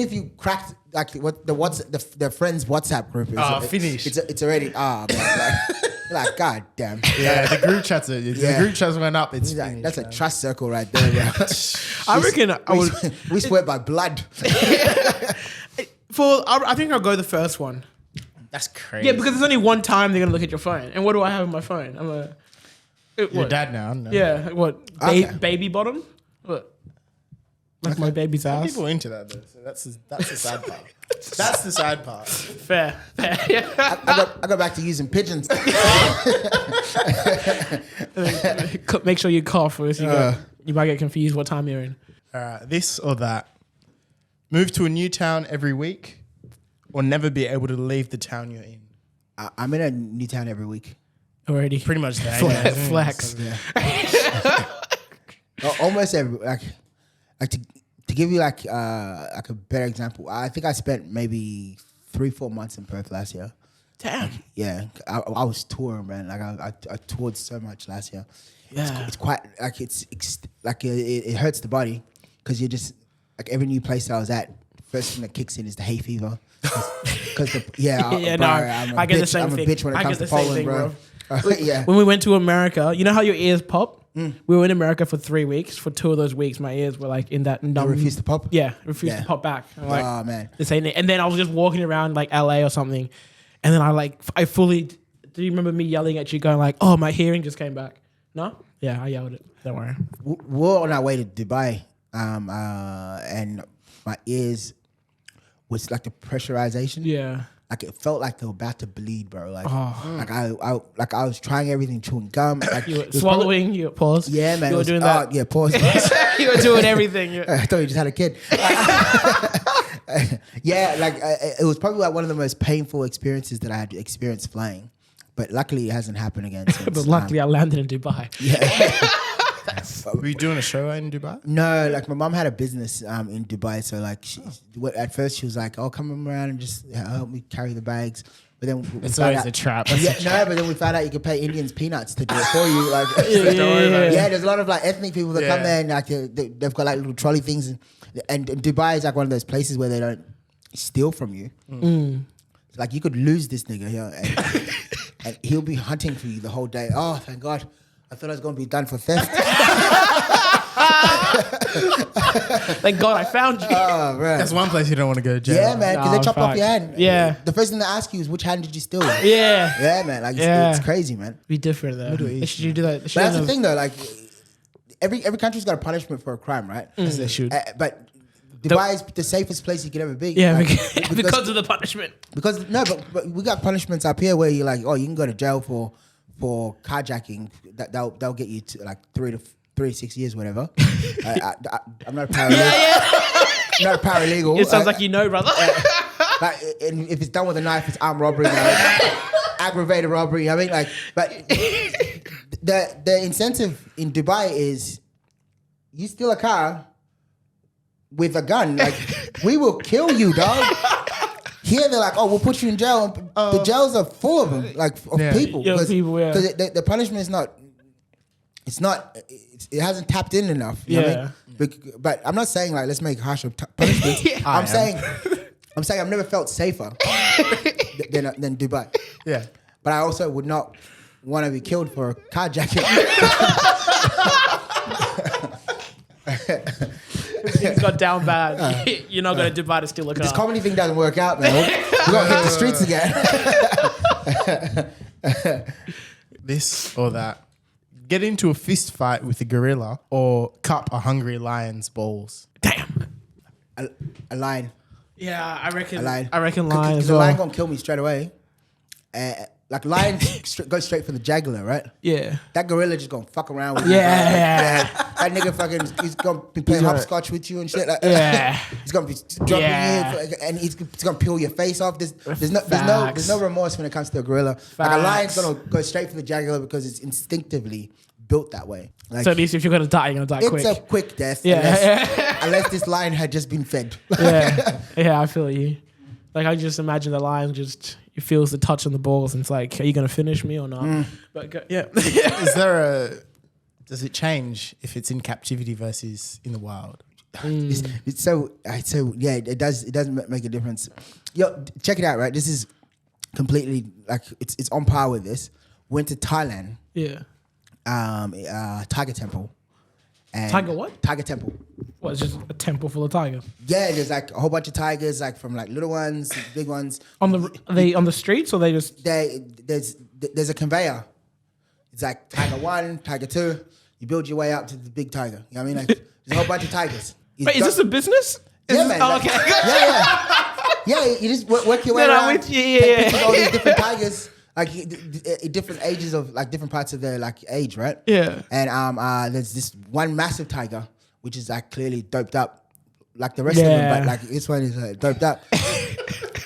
if you cracked like what the friends WhatsApp group is, finished. It's already man, like god damn. Yeah, the group chats. The group chats went up. It's finished, that's a trust circle right there, bro. I reckon we swear by blood. I think I'll go the first one. That's crazy. Yeah, because there's only one time they're gonna look at your phone, and what do I have on my phone? Your dad now. No. Yeah, what? Baby bottom? What? Like my baby's ass. People are into that though. So that's the sad part. That's the sad part. Fair. Yeah. I go back to using pigeons. Make sure you cough, or you might get confused what time you're in. This or that. Move to a new town every week, or never be able to leave the town you're in. I'm in a new town every week. already. Pretty much there. Flex. Almost every like to give you like a better example. I think I spent maybe 3-4 months in Perth last year. Damn. Yeah, I was touring, man. Like I toured so much last year. Yeah. It's quite like it hurts the body because you're just like every new place I was at. First thing that kicks in is the hay fever. Because I get the same thing. I'm a bitch when it comes to Poland, bro. Yeah. When we went to America, you know how your ears pop? We were in America for 3 weeks. For 2 of those weeks, my ears were like in that numb. They refused to pop? Yeah, refused to pop back. I'm like, oh, man. This ain't it. And then I was just walking around like LA or something. And then I fully, do you remember me yelling at you going like, oh, my hearing just came back? No? Yeah, I yelled it. Don't worry. We're on our way to Dubai. And my ears was like the pressurization. Yeah. Like it felt like they were about to bleed, bro. Like, I was trying everything, chewing gum. Like You were swallowing, you pause. Yeah, man. You were doing that. Yeah, pause. You were doing everything. I thought you just had a kid. Yeah, like it was probably like one of the most painful experiences that I had experienced flying. But luckily, it hasn't happened again since. But luckily, I landed in Dubai. Yeah. Were you doing a show in Dubai? No, like my mom had a business in Dubai, so like at first she was like, "Oh, come around and just help me carry the bags." But then we It's found always out, a trap. but then we found out you could pay Indians peanuts to do it for you. Like, Yeah. there's a lot of like ethnic people that come there and like they've got like little trolley things, and Dubai is like one of those places where they don't steal from you. So, like you could lose this nigga here, and he'll be hunting for you the whole day. Oh, thank God. I thought I was going to be done for theft. Thank God I found you. Oh, bro. That's one place you don't want to go to jail. Yeah, man, because No, they chop off fact. your hand. Yeah. The first thing they ask you is, which hand did you steal? Yeah. Yeah, man. Like, it's crazy, man. Be different though. Should you do that? But that's the thing, though. Like, every country's got a punishment for a crime, right? As they should. But Dubai is the safest place you could ever be. Yeah, like, because of the punishment. But we got punishments up here where you're like, oh, you can go to jail for carjacking. They'll get you to like 3 to 6 years, whatever. I'm not a paralegal. Not a paralegal. It sounds like you know, brother. Like, and if it's done with a knife, it's armed robbery, aggravated robbery. I mean, like, but the incentive in Dubai is you steal a car with a gun, like we will kill you, dog. Here they're like, oh, we'll put you in jail. And the jails are full of them, like of people. Yeah, people, yeah. Because the punishment is not. It hasn't tapped in enough. You know what I mean? But I'm not saying like let's make harsher punishments. I'm saying I've never felt safer than Dubai. Yeah. But I also would not want to be killed for a carjacking. Things got down bad. You're not going to Dubai to steal a car. This comedy thing doesn't work out, man. We got to hit the streets again. This or that. Get into a fist fight with a gorilla or cup a hungry lion's balls. Damn. A lion. Yeah, I reckon. A lion. I reckon lion as The well. lion gonna kill me straight away. Like lion goes straight for the jugular, right? Yeah. That gorilla just gonna fuck around with you. Yeah. That nigga fucking, he's gonna be playing hopscotch with you and shit. Like, Yeah. He's gonna be dropping you and he's gonna peel your face off. There's no remorse when it comes to a gorilla. Like a lion's gonna go straight for the jugular because it's instinctively built that way. Like, So at least if you're going to die, you're going to die quick. it's a quick death. Yeah. Unless this lion had just been fed. Yeah, I feel you. Like I just imagine the lion just he feels the touch on the balls and it's like, are you going to finish me or not? But yeah. Does it change if it's in captivity versus in the wild? It's so yeah, it does make a difference. Yo, check it out, right? This is completely like it's on par with this. Went to Thailand, Tiger Temple. And Tiger what? Tiger Temple. What, it's just a temple full of tigers? Yeah, there's like a whole bunch of tigers, like from like little ones, big ones. Are they on the streets or they just... There's a conveyor. It's like Tiger 1, Tiger 2. You build your way up to the big tiger. You know what I mean? Like there's a whole bunch of tigers. Wait, is this a business? Yeah, man. Oh, okay. Yeah, you just work your way No, around. with you, Take pictures of all these different tigers, like different ages of like different parts of their like age, right? Yeah. And there's this one massive tiger which is like clearly doped up, like the rest of them, but like this one is doped up.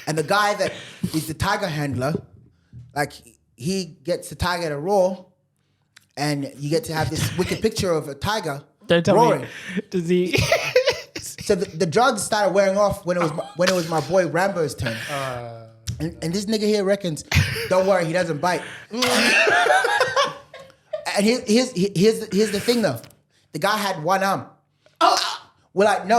And the guy that is the tiger handler, like he gets the tiger at a roar, and you get to have this wicked picture of a tiger Don't tell roaring. me. Does he? So the drugs started wearing off when it was my boy Rambo's turn. And this nigga here reckons, don't worry, he doesn't bite. And here's the thing though, the guy had one arm. We're like, no.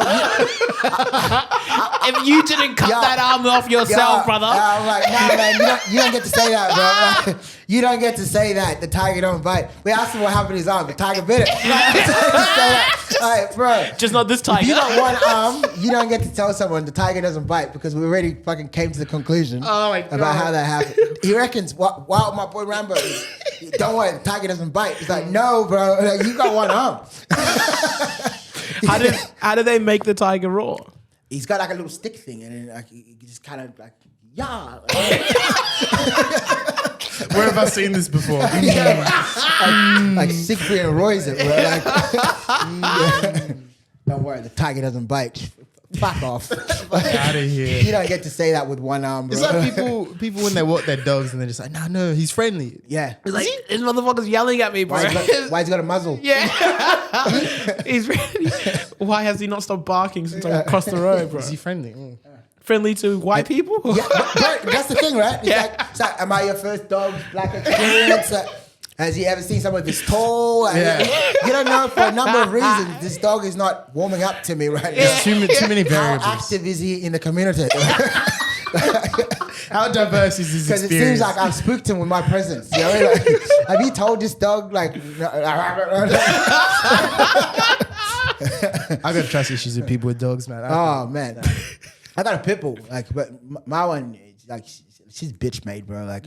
If you didn't cut that arm off yourself, brother. I'm like, nah, man, you don't get to say that, bro. Like, you don't get to say that. The tiger don't bite. We asked him what happened to his arm. The tiger bit it. Like, bro. Just not this tiger. If you got one arm, you don't get to tell someone the tiger doesn't bite because we already fucking came to the conclusion about how that happened. He reckons, wow, my boy Rambo, don't worry, the tiger doesn't bite. He's like, no, bro, like, you got one arm. How did they make the tiger roar? He's got like a little stick thing, and then like he just kind of like, yeah. Where have I seen this before? Like Siegfried and Roy's it, bro. Like, don't worry, the tiger doesn't bite. Fuck off. Out of here. You don't get to say that with one arm, bro. It's like people when they walk their dogs and they're just like, no, he's friendly. Yeah. It's like, this motherfucker's yelling at me, bro. Why he's got a muzzle? Yeah. He's really. Why has he not stopped barking since I crossed the road, bro? Is he friendly? Mm. Friendly to white people? Yeah, but that's the thing, right? It's like, am I your first dog black experience? Has he ever seen someone this tall? Yeah. You don't know for a number of reasons. This dog is not warming up to me right now. There's too many How variables. active is he in the community? How diverse is his Because experience? it seems like I've spooked him with my presence. You know? Like, have you told this dog like? I got trust issues with people with dogs, man. Oh man, I got a pit bull. Like, but my one, like, she's bitch made, bro. Like,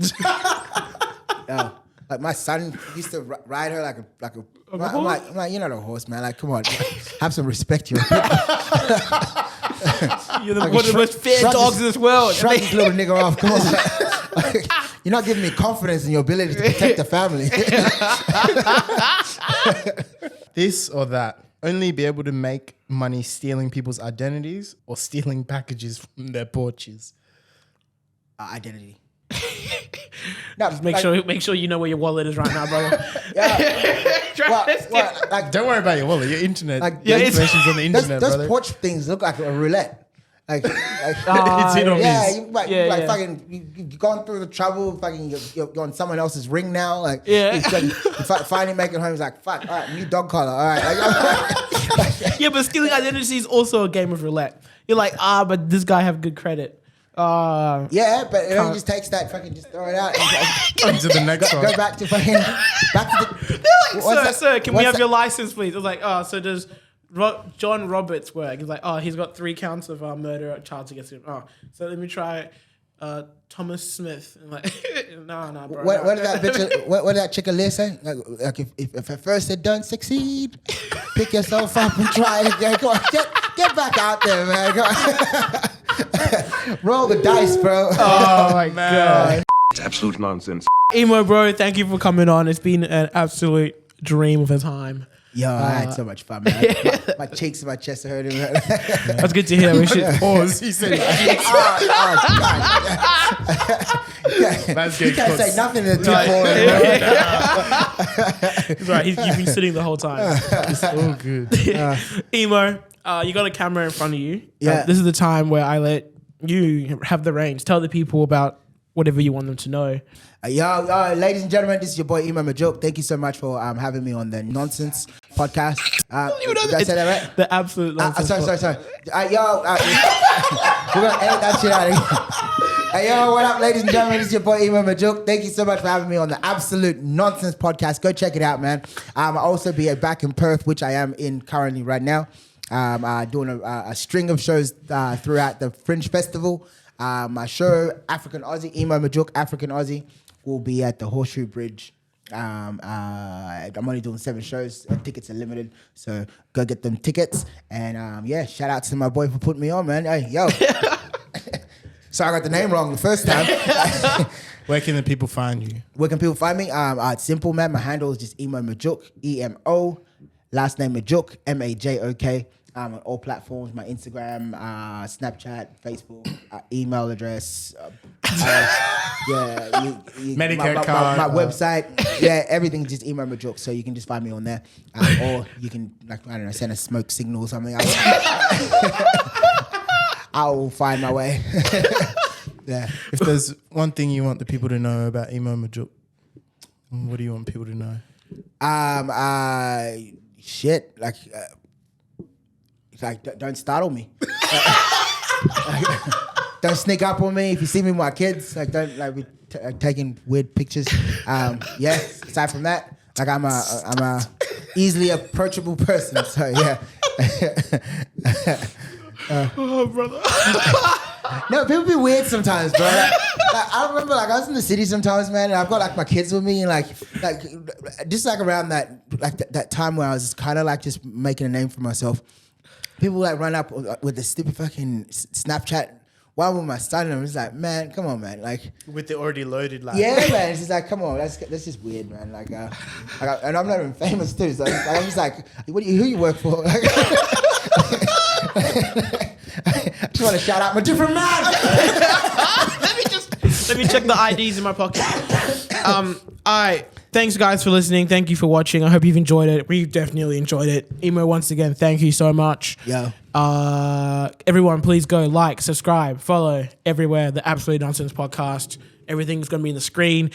like my son used to ride her like a. I'm like, you're not a horse, man. Like, come on, have some respect. You're You're one of the most fair dogs in this world. Shrug this little nigga off. Come on. Like, you're not giving me confidence in your ability to protect the family. This or that. Only be able to make money stealing people's identities or stealing packages from their porches. Identity. No, Just make sure you know where your wallet is right now, brother. Like, Don't worry about your wallet. Your internet. Like, Your information's on the internet, those brother. porch things look like a roulette. Like It's hit or miss. You've gone through the trouble. Fucking, you're on someone else's ring now. Like, Yeah. you finally make it home. It's like, fuck. All right, new dog collar. All right. Yeah, but stealing identity is also a game of roulette. You're like, but this guy have good credit. Yeah, but it only just takes that fucking just throw it out and On to the next one. go back to fucking Sir, can we have your license, please? I was like, so does John Roberts work? He's like, he's got 3 counts of murder, child against him. So let me try Thomas Smith. I'm like, no, bro. What did that bitch? What did that chick Aaliyah say? Like if at first it don't succeed, pick yourself up and try it again. Come on, get back out there, man. Come on. Roll the dice, bro. Oh my god. It's absolute nonsense. Emo, bro, thank you for coming on. It's been an absolute dream of a time. Yo, I had so much fun, man. My cheeks and my chest are hurting. That's good to hear. We should Pause. He said, God. You can't say nothing to the It's right. You've been sitting the whole time. it's all good. Emo, you got a camera in front of you. Yeah. This is the time where I let you have the reins. Tell the people about whatever you want them to know. Yo, ladies and gentlemen, this is your boy Emo Majok. Thank you so much for having me on the Nonsense podcast. Did I say that right? The absolute nonsense. Sorry. We're gonna edit that shit out of here. Hey, yo, what up, ladies and gentlemen? This is your boy Emo Majok. Thank you so much for having me on the Absolute Nonsense podcast. Go check it out, man. I'll also be back in Perth, which I am in currently right now. Doing a string of shows throughout the Fringe Festival. My show, African Aussie, Emo Majok, African Aussie, will be at the Horseshoe Bridge. I'm only doing 7 shows. Tickets are limited, so go get them tickets. And shout out to my boy for putting me on, man. Hey, yo. So I got the name wrong the first time. Where can the people find you? Where can people find me? It's simple, man. My handle is just Emo Majok, EMO. Last name Majok, MAJOK. On all platforms, my Instagram, Snapchat, Facebook, email address, Medicare my card, website, everything just Emo Majok. So you can just find me on there, or you can send a smoke signal or something. I'll find my way. Yeah. If there's one thing you want the people to know about Emo Majok, what do you want people to know? Shit, don't startle me. Don't sneak up on me if you see me with my kids. Don't be taking weird pictures. Aside from that, I'm a easily approachable person. So yeah. Oh, brother. No, people be weird sometimes, bro. I remember, I was in the city sometimes, man, and I've got my kids with me, and just around that time where I was kind of just making a name for myself. People run up with the stupid fucking Snapchat. While with my son, and I'm just like, man, come on, man, with the already loaded, yeah, man, it's just come on, that's just weird, man. And I'm not even famous too, so I'm just who you work for? I just want to shout out, I'm a different man. Let me check the IDs in my pocket. All right. Thanks, guys, for listening. Thank you for watching. I hope you've enjoyed it. We definitely enjoyed it. Emo, once again, thank you so much. Yeah. Everyone, please go like, subscribe, follow everywhere. The Absolute Nonsense Podcast. Everything's going to be in the screen.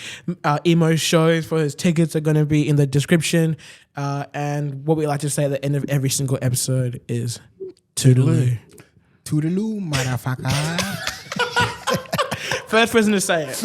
Emo's shows for his tickets are going to be in the description. And what we like to say at the end of every single episode is toodaloo. Toodaloo, motherfucker. First person to say it.